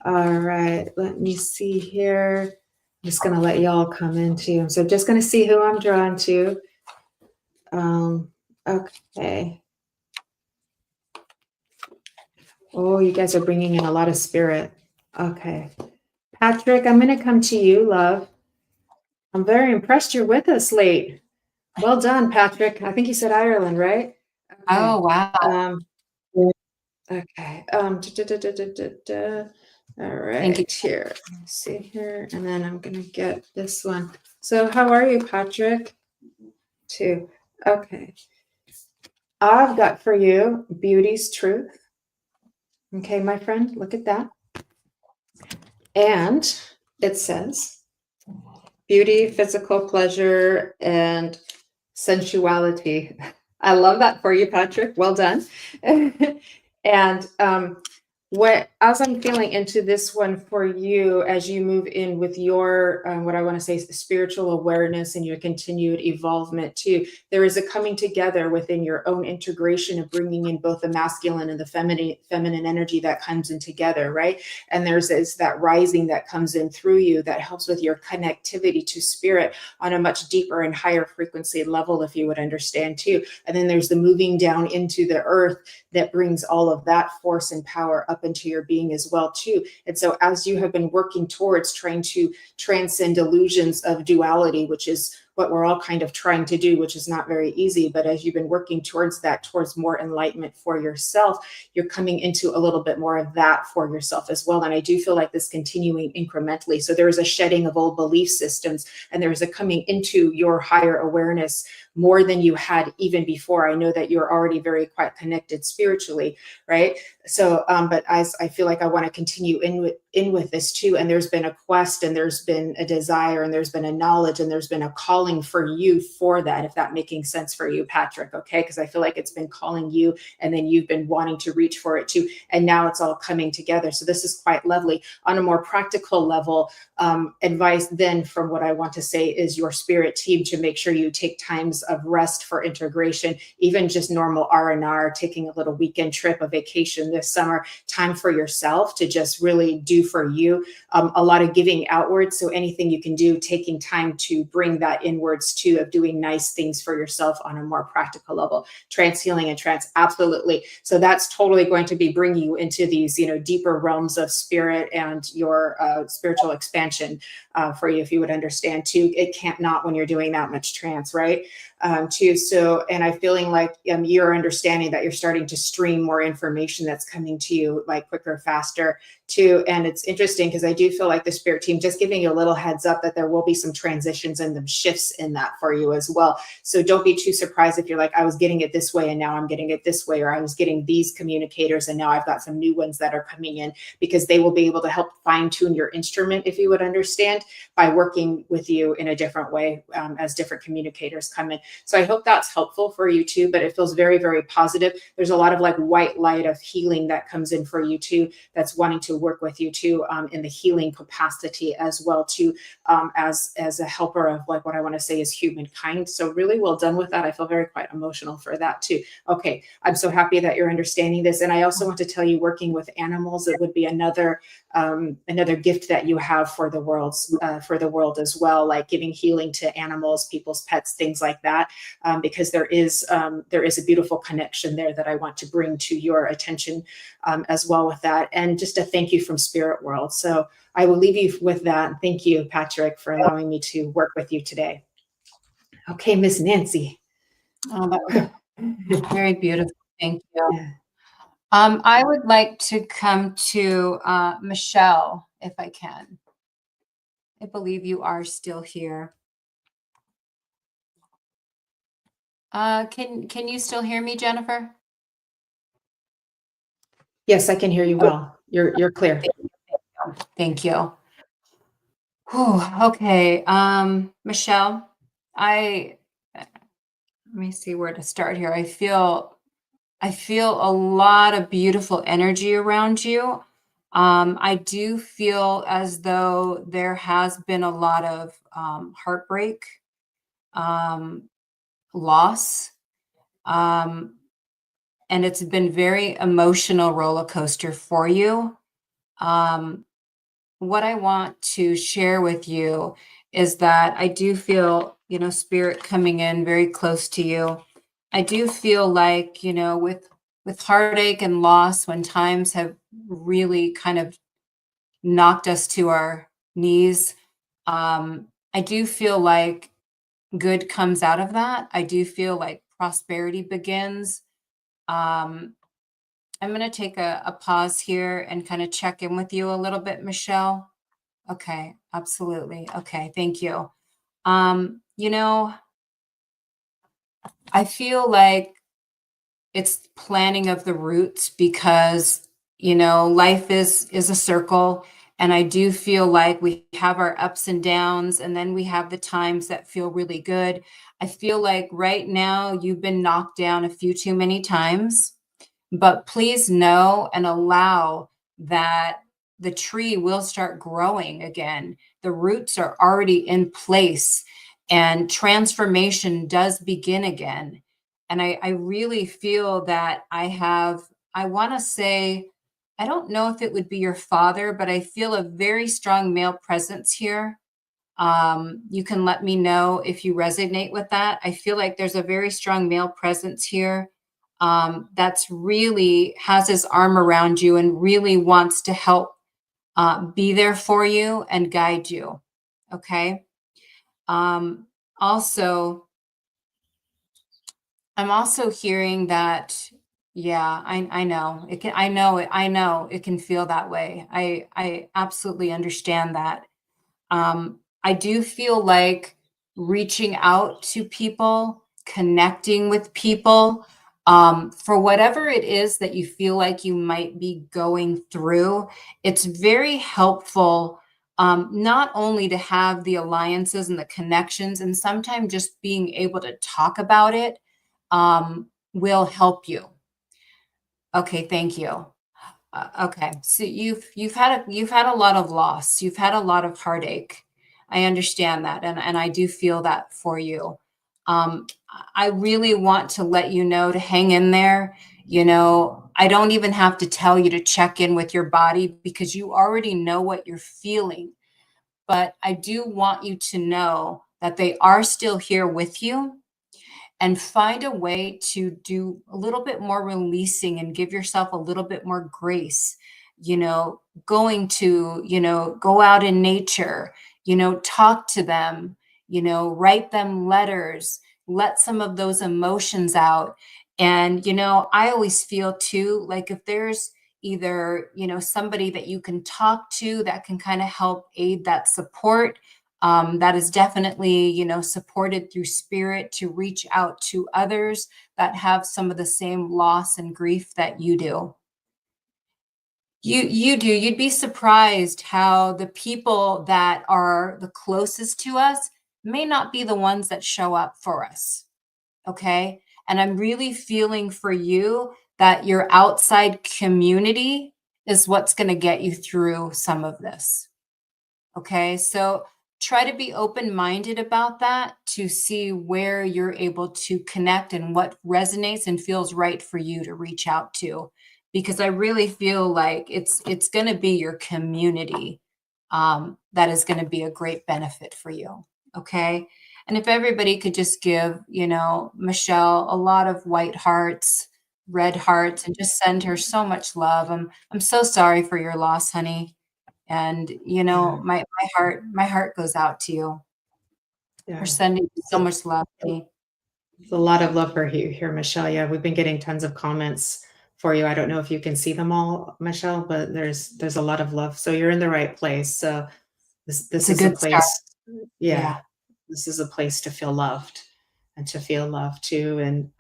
All right. Let me see here. I'm just going to let y'all come in too. So just going to see who I'm drawn to. Okay. Oh, you guys are bringing in a lot of spirit. Okay. Patrick, I'm going to come to you, love. I'm very impressed you're with us late. Well done, Patrick. I think you said Ireland, right? Okay. Oh, wow. Okay. All right. Thank you. Here. Let's see here. And then I'm going to get this one. So how are you, Patrick? 2. Okay. I've got for you beauty's truth. Okay, my friend, look at that. And it says beauty, physical pleasure, and sensuality. I love that for you, Patrick. Well done. And as I'm feeling into this one for you, as you move in with your, what I want to say is the spiritual awareness and your continued evolvement too, there is a coming together within your own integration of bringing in both the masculine and the feminine energy that comes in together, right? And there's that rising that comes in through you that helps with your connectivity to spirit on a much deeper and higher frequency level, if you would understand too. And then there's the moving down into the earth that brings all of that force and power up into your being as well too. And so as you have been working towards trying to transcend illusions of duality, which is what we're all kind of trying to do, which is not very easy, but as you've been working towards that, towards more enlightenment for yourself, you're coming into a little bit more of that for yourself as well. And I do feel like this continuing incrementally. So there is a shedding of old belief systems, and there is a coming into your higher awareness more than you had even before. I know that you're already very quite connected spiritually, right? So, but as I feel like I want to continue in with this too. And there's been a quest, and there's been a desire, and there's been a knowledge, and there's been a calling for you for that, if that making sense for you, Patrick. Okay. Because I feel like it's been calling you, and then you've been wanting to reach for it too. And now it's all coming together. So this is quite lovely. On a more practical level, advice then from what I want to say is your spirit team to make sure you take times of rest for integration, even just normal R&R, taking a little weekend trip, a vacation this summer, time for yourself to just really do for you. A lot of giving outwards. So anything you can do, taking time to bring that inwards too, of doing nice things for yourself on a more practical level. Trance healing and trance, absolutely. So that's totally going to be bringing you into these, deeper realms of spirit and your spiritual expansion for you, if you would understand too. It can't not when you're doing that much trance, right? Too. So, and I'm feeling like you're understanding that you're starting to stream more information that's coming to you like quicker, faster too. And it's interesting because I do feel like the spirit team just giving you a little heads up that there will be some transitions and some shifts in that for you as well. So don't be too surprised if you're like, I was getting it this way and now I'm getting it this way, or I was getting these communicators and now I've got some new ones that are coming in, because they will be able to help fine tune your instrument, if you would understand, by working with you in a different way as different communicators come in. So I hope that's helpful for you too, but it feels very, very positive. There's a lot of like white light of healing that comes in for you too, that's wanting to work with you too in the healing capacity as well too, as a helper of like what I want to say is humankind. So really well done with that. I feel very quite emotional for that too. Okay, I'm so happy that you're understanding this. And I also want to tell you, working with animals, it would be another gift that you have for the world as well, like giving healing to animals, people's pets, things like that, because there is a beautiful connection there that I want to bring to your attention as well with that. And just a thank you from Spirit World. So I will leave you with that. Thank you, Patrick, for allowing me to work with you today. Okay, Miss Nancy. Oh, that was very beautiful. Thank you. Yeah. I would like to come to Michelle, if I can. I believe you are still here. Can you still hear me, Jennifer? Yes, I can hear you well. You're clear. Thank you. Whew, okay, Michelle, let me see where to start here. I feel a lot of beautiful energy around you. I do feel as though there has been a lot of heartbreak, loss, and it's been very emotional roller coaster for you. What I want to share with you is that I do feel, spirit coming in very close to you. I do feel like, with heartache and loss, when times have really kind of knocked us to our knees, I do feel like good comes out of that. I do feel like prosperity begins. Um, I'm going to take a pause here and kind of check in with you a little bit, Michelle. Okay, absolutely. Okay, thank you. You know, I feel like it's planning of the roots because, life is a circle, and I do feel like we have our ups and downs, and then we have the times that feel really good. I feel like right now you've been knocked down a few too many times. But please know and allow that the tree will start growing again. The roots are already in place and transformation does begin again. And I really feel that I want to say, I don't know if it would be your father, but I feel a very strong male presence here. You can let me know if you resonate with that. I feel like there's a very strong male presence here, that's really has his arm around you and really wants to help, be there for you and guide you. Okay. Um, also, I'm also hearing that, yeah, I know it can, I know it can feel that way. I absolutely understand that. I do feel like reaching out to people, connecting with people, for whatever it is that you feel like you might be going through. It's very helpful, not only to have the alliances and the connections, and sometimes just being able to talk about it, will help you. Okay, thank you. Okay, so you've had a lot of loss. You've had a lot of heartache. I understand that, and I do feel that for you. I really want to let you know to hang in there. I don't even have to tell you to check in with your body because you already know what you're feeling. But I do want you to know that they are still here with you, and find a way to do a little bit more releasing and give yourself a little bit more grace. Going to, go out in nature, talk to them, write them letters, let some of those emotions out. And, I always feel too, like if there's either, somebody that you can talk to that can kind of help aid that support, that is definitely, supported through spirit to reach out to others that have some of the same loss and grief that you do. You do. You'd be surprised how the people that are the closest to us may not be the ones that show up for us. Okay. And I'm really feeling for you that your outside community is what's going to get you through some of this. Okay, so try to be open minded about that to see where you're able to connect and what resonates and feels right for you to reach out to. Because I really feel like it's going to be your community, that is going to be a great benefit for you. Okay, and if everybody could just give, Michelle a lot of white hearts, red hearts, and just send her so much love. I'm so sorry for your loss, honey. And, Yeah. my heart goes out to you for Yeah. sending so So, much love to me. it's a lot of love for you here, Michelle. Yeah, we've been getting tons of comments for you. I don't know if you can see them all, Michelle, but there's a lot of love. So you're in the right place. So this It's a is a good start. place, yeah, Yeah. this is a place to feel loved and to feel loved too. And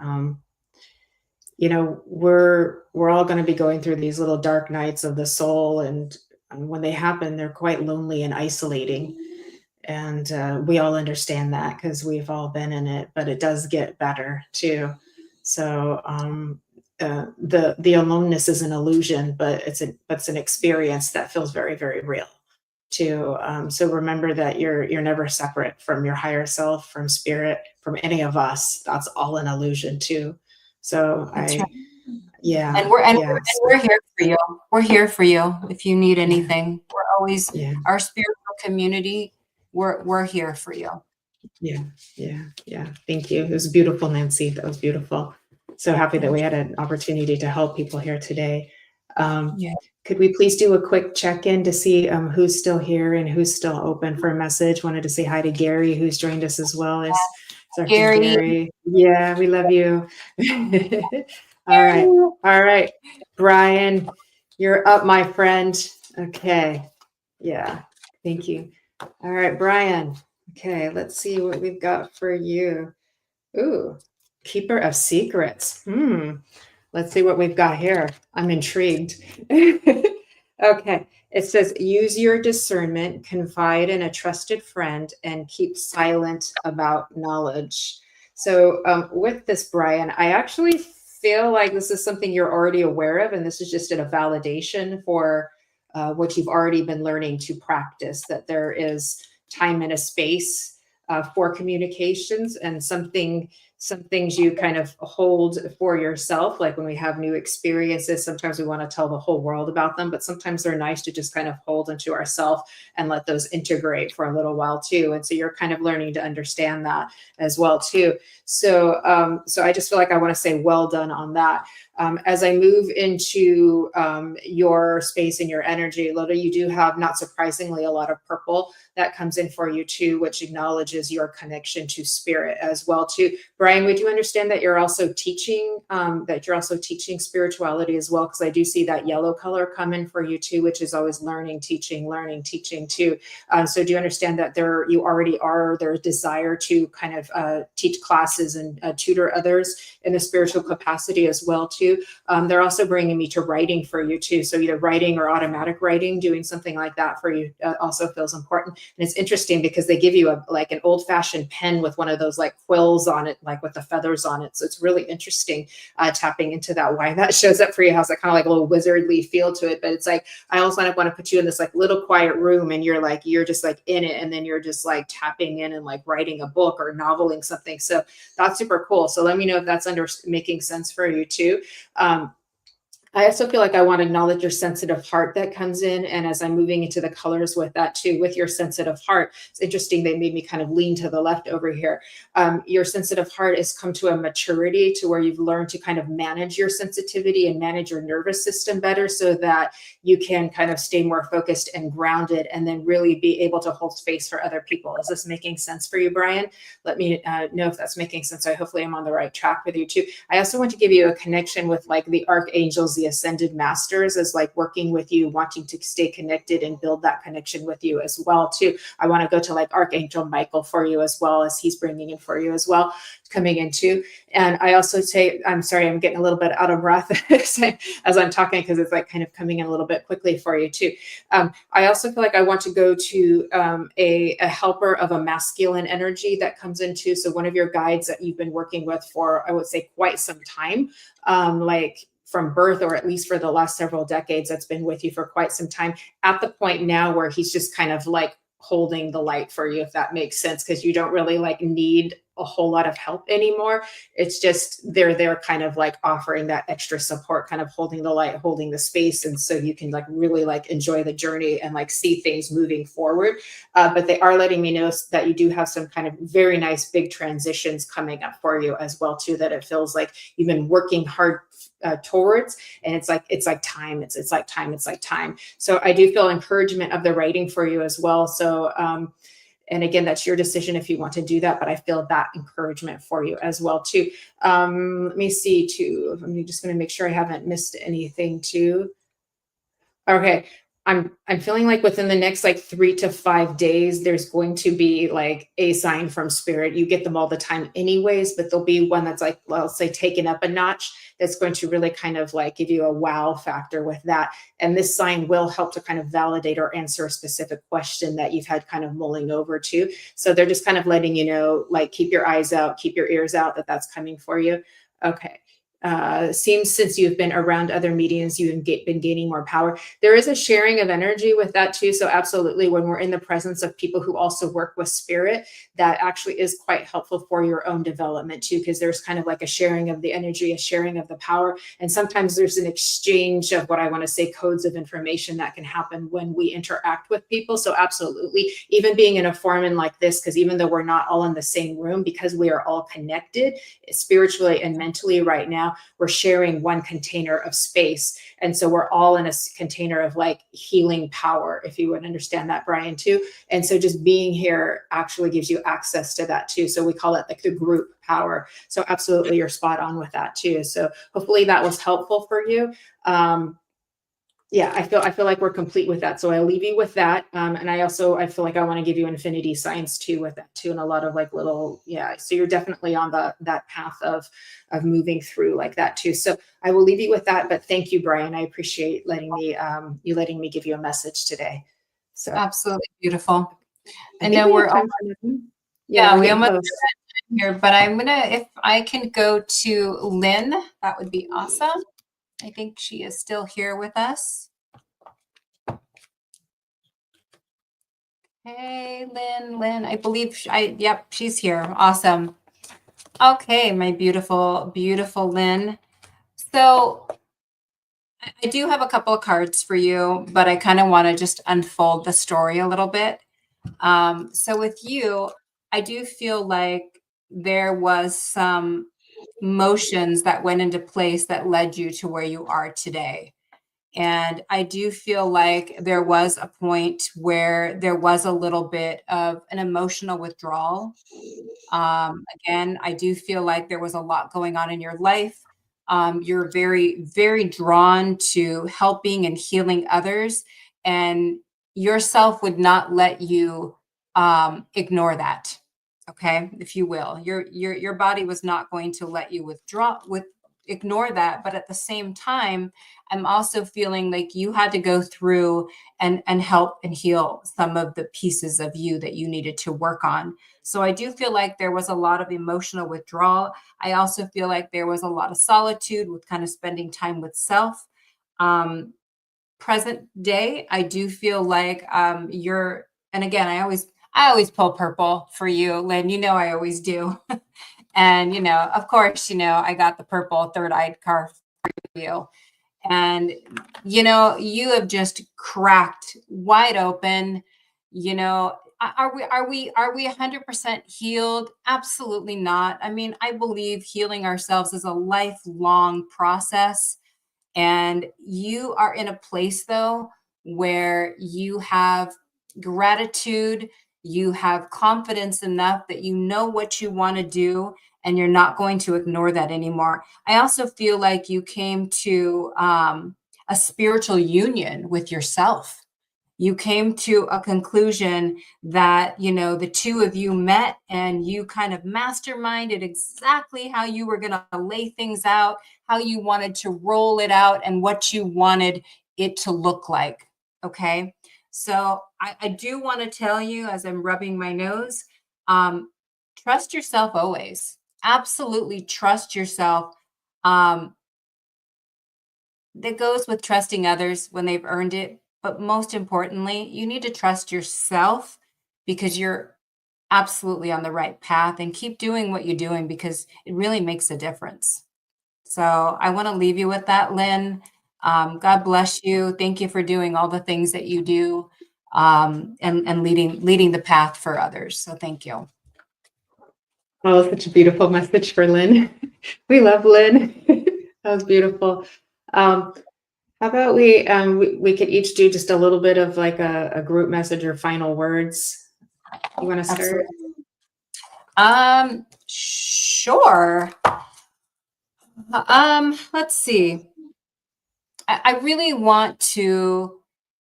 we're all going to be going through these little dark nights of the soul, and when they happen, they're quite lonely and isolating. And we all understand that because we've all been in it, but it does get better too. So the aloneness is an illusion, but it's an experience that feels very, very real too. So remember that you're never separate from your higher self, from spirit, from any of us. That's all an illusion too. So That's right. yeah, And we're and we're yeah, and we're here for you. We're here for you if you need yeah, anything. We're always yeah, our spiritual community. we're here for you. Yeah, yeah, yeah. Thank you. It was beautiful, Nancy. That was beautiful. So happy that we had an opportunity to help people here today. Yeah. Could we please do a quick check-in to see who's still here and who's still open for a message? Wanted to say hi to Gary, who's joined us as well as Dr. Gary. Yeah, we love you. All right. All right. Brian, you're up, my friend. Okay. Yeah. Thank you. All right, Brian. Okay, let's see what we've got for you. Ooh, keeper of secrets. Let's see what we've got here. I'm intrigued. Okay, it says use your discernment, confide in a trusted friend, and keep silent about knowledge. So with this, Brian, I actually feel like this is something you're already aware of, and this is just a validation for what you've already been learning to practice, that there is time and a space for communications, and some things you kind of hold for yourself. Like when we have new experiences, sometimes we want to tell the whole world about them, but sometimes they're nice to just kind of hold into ourselves and let those integrate for a little while too. And so you're kind of learning to understand that as well too. So I just feel like I want to say well done on that. As I move into your space and your energy, Loda, you do have, not surprisingly, a lot of purple that comes in for you too, which acknowledges your connection to spirit as well too. Brian, would you understand that you're also teaching spirituality as well? Because I do see that yellow color come in for you too, which is always learning, teaching too. So do you understand that you already are their desire to kind of teach classes and tutor others in a spiritual capacity as well too? They're also bringing me to writing for you too. So either writing or automatic writing, doing something like that for you also feels important. And it's interesting because they give you an old fashioned pen with one of those like quills on it, like with the feathers on it. So it's really interesting tapping into that, why that shows up for you, has that kind of like a little wizardly feel to it. But it's like, I also want to put you in this like little quiet room, and you're just like in it, and then you're just like tapping in and like writing a book or noveling something. So that's super cool. So let me know if that's making sense for you too. I also feel like I want to acknowledge your sensitive heart that comes in. And as I'm moving into the colors with that too, with your sensitive heart, it's interesting. They made me kind of lean to the left over here. Your sensitive heart has come to a maturity to where you've learned to kind of manage your sensitivity and manage your nervous system better, so that you can kind of stay more focused and grounded, and then really be able to hold space for other people. Is this making sense for you, Brian? Let me know if that's making sense. Hopefully I'm on the right track with you too. I also want to give you a connection with like the archangels, the ascended masters, as like working with you, wanting to stay connected and build that connection with you as well too. I want to go to like Archangel Michael for you, as well as he's bringing in for you as well, coming in too. And I also say, I'm sorry, I'm getting a little bit out of breath as I'm talking, because it's like kind of coming in a little bit quickly for you too. I also feel like I want to go to a helper of a masculine energy that comes into. So one of your guides that you've been working with for, I would say, quite some time, like from birth, or at least for the last several decades, that's been with you for quite some time, at the point now where he's just kind of like holding the light for you, if that makes sense, because you don't really like need a whole lot of help anymore. It's just they're kind of like offering that extra support, kind of holding the light, holding the space, and so you can like really like enjoy the journey and like see things moving forward. But they are letting me know that you do have some kind of very nice big transitions coming up for you as well too, that it feels like you've been working hard towards, and it's like time. It's like time. So I do feel encouragement of the writing for you as well. So and again, that's your decision if you want to do that, but I feel that encouragement for you as well too. Let me see too. I'm just going to make sure I haven't missed anything too. Okay. I'm feeling like within the next like 3 to 5 days, there's going to be like a sign from spirit. You get them all the time anyways, but there'll be one that's like, well, I'll say taken up a notch, that's going to really kind of like give you a wow factor with that. And this sign will help to kind of validate or answer a specific question that you've had kind of mulling over too. So they're just kind of letting you know, like, keep your eyes out, keep your ears out, that's coming for you. Okay. seems since you've been around other mediums, you've been gaining more power. There is a sharing of energy with that too. So absolutely, when we're in the presence of people who also work with spirit, that actually is quite helpful for your own development too, because there's kind of like a sharing of the energy, a sharing of the power. And sometimes there's an exchange of what I want to say codes of information that can happen when we interact with people. So absolutely, even being in a forum like this, because even though we're not all in the same room, because we are all connected spiritually and mentally right now, we're sharing one container of space. And so we're all in a container of like healing power, if you would understand that, Brian, too. And so just being here actually gives you access to that too. So we call it like the group power. So absolutely, you're spot on with that too. So hopefully that was helpful for you. Yeah, I feel like we're complete with that. So I'll leave you with that. And I feel like I want to give you infinity signs too with that too, and a lot of like little, yeah. So you're definitely on that path of moving through like that too. So I will leave you with that. But thank you, Brian. I appreciate letting me give you a message today. So Absolutely beautiful. I I think know we we're have time almost, for another one. yeah, We're we getting almost close. here, but I'm gonna, if I can go to Lynn, that would be awesome. I think she is still here with us. Hey, Lynn, I believe, yep, she's here. Awesome. Okay, my beautiful, beautiful Lynn. So I do have a couple of cards for you, but I kind of want to just unfold the story a little bit. So with you, I do feel like there was some motions that went into place that led you to where you are today. And I do feel like there was a point where there was a little bit of an emotional withdrawal. Again, I do feel like there was a lot going on in your life. You're very, very drawn to helping and healing others, and yourself would not let you ignore that. Okay, if you will, your body was not going to let you ignore that. But at the same time, I'm also feeling like you had to go through and help and heal some of the pieces of you that you needed to work on. So I do feel like there was a lot of emotional withdrawal. I also feel like there was a lot of solitude with kind of spending time with self. Present day, I do feel like you're, and again, I always pull purple for you, Lynn. You know I always do. And of course, I got the purple third-eyed card for you. And you have just cracked wide open. Are we 100% healed? Absolutely not. I mean, I believe healing ourselves is a lifelong process. And you are in a place, though, where you have gratitude, you have confidence enough that you know what you want to do, and you're not going to ignore that anymore. I also feel like you came to a spiritual union with yourself. You came to a conclusion that, the two of you met and you kind of masterminded exactly how you were going to lay things out, how you wanted to roll it out, and what you wanted it to look like. Okay. So I do want to tell you, as I'm rubbing my nose, trust yourself always. Absolutely trust yourself. That goes with trusting others when they've earned it. But most importantly, you need to trust yourself, because you're absolutely on the right path, and keep doing what you're doing because it really makes a difference. So I want to leave you with that, Lynn. God bless you. Thank you for doing all the things that you do, and leading the path for others. So thank you. Oh, such a beautiful message for Lynn. We love Lynn. That was beautiful. How about we could each do just a little bit of like a group message or final words. You want to start? Sure. Let's see. I really want to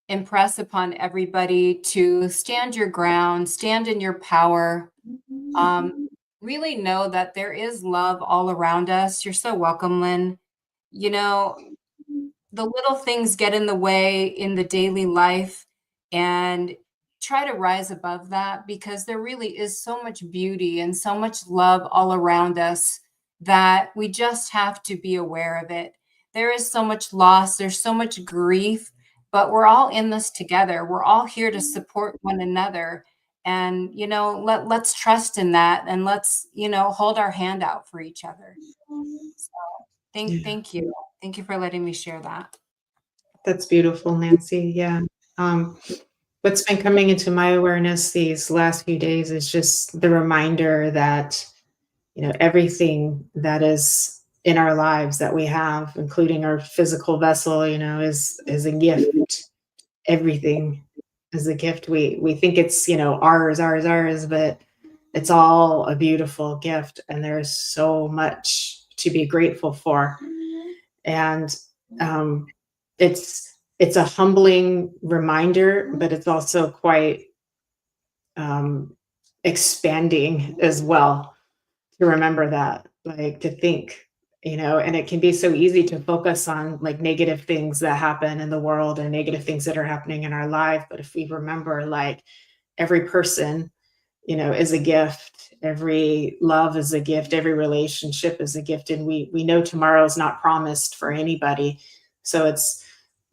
impress upon everybody to stand your ground, stand in your power. Really know that there is love all around us. You're so welcome, Lynn. You know, the little things get in the way in the daily life, and try to rise above that, because there really is so much beauty and so much love all around us that we just have to be aware of it. There is so much loss, there's so much grief, but we're all in this together. We're all here to support one another. And, let's trust in that, and let's, hold our hand out for each other. So thank you. Thank you for letting me share that. That's beautiful, Nancy. Yeah. What's been coming into my awareness these last few days is just the reminder that, everything that is in our lives that we have, including our physical vessel, is a gift. Everything is a gift. We think it's, ours, but it's all a beautiful gift, and there's so much to be grateful for. And it's a humbling reminder, but it's also quite expanding as well, to remember that, like, to think, and it can be so easy to focus on like negative things that happen in the world and negative things that are happening in our life. But if we remember, like, every person, is a gift, every love is a gift, every relationship is a gift, and we know tomorrow is not promised for anybody. So it's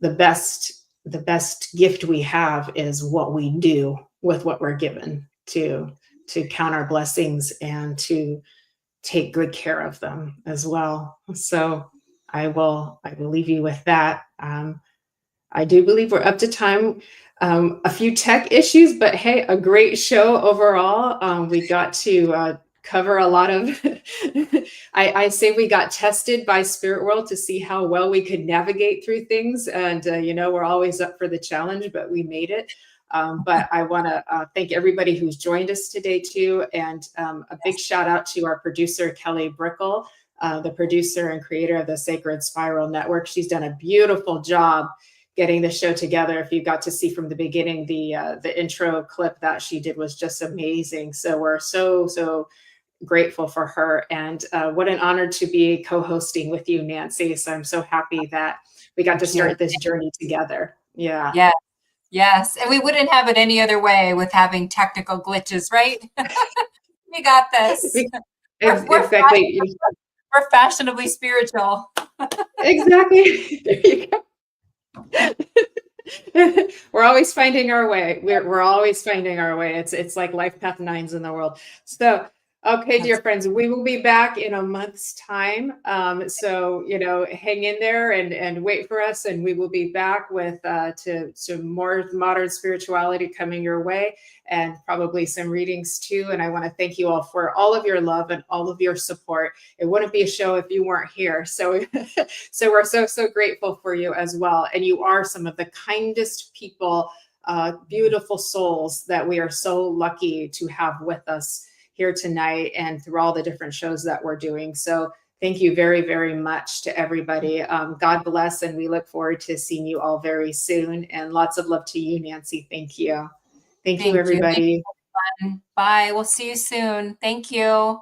the best gift we have is what we do with what we're given, to count our blessings and to take good care of them as well. So I will leave you with that. I do believe we're up to time. A few tech issues, but hey, a great show overall. We got to cover a lot of, I say we got tested by Spirit World to see how well we could navigate through things. And, we're always up for the challenge, but we made it. But I want to thank everybody who's joined us today too. And a big shout out to our producer, Kelly Brickle, the producer and creator of the Sacred Spiral Network. She's done a beautiful job getting the show together. If you got to see from the beginning, the intro clip that she did was just amazing. So we're so grateful for her. And what an honor to be co-hosting with you, Nancy. So I'm so happy that we got to start this journey together. Yeah. Yeah. Yes. And we wouldn't have it any other way with having technical glitches, right? We got this. Exactly. We're fashionably spiritual. Exactly. There you go. We're always finding our way. We're always finding our way. It's like life path 9s in the world. So, okay, dear friends, we will be back in a month's time. So, hang in there and wait for us, and we will be back with to more modern spirituality coming your way, and probably some readings too. And I want to thank you all for all of your love and all of your support. It wouldn't be a show if you weren't here. So, so we're so grateful for you as well. And you are some of the kindest people, beautiful souls that we are so lucky to have with us here tonight and through all the different shows that we're doing. So thank you very, very much to everybody. God bless, and we look forward to seeing you all very soon. And lots of love to you, Nancy. Thank you. Thank you, everybody. Bye. We'll see you soon. Thank you.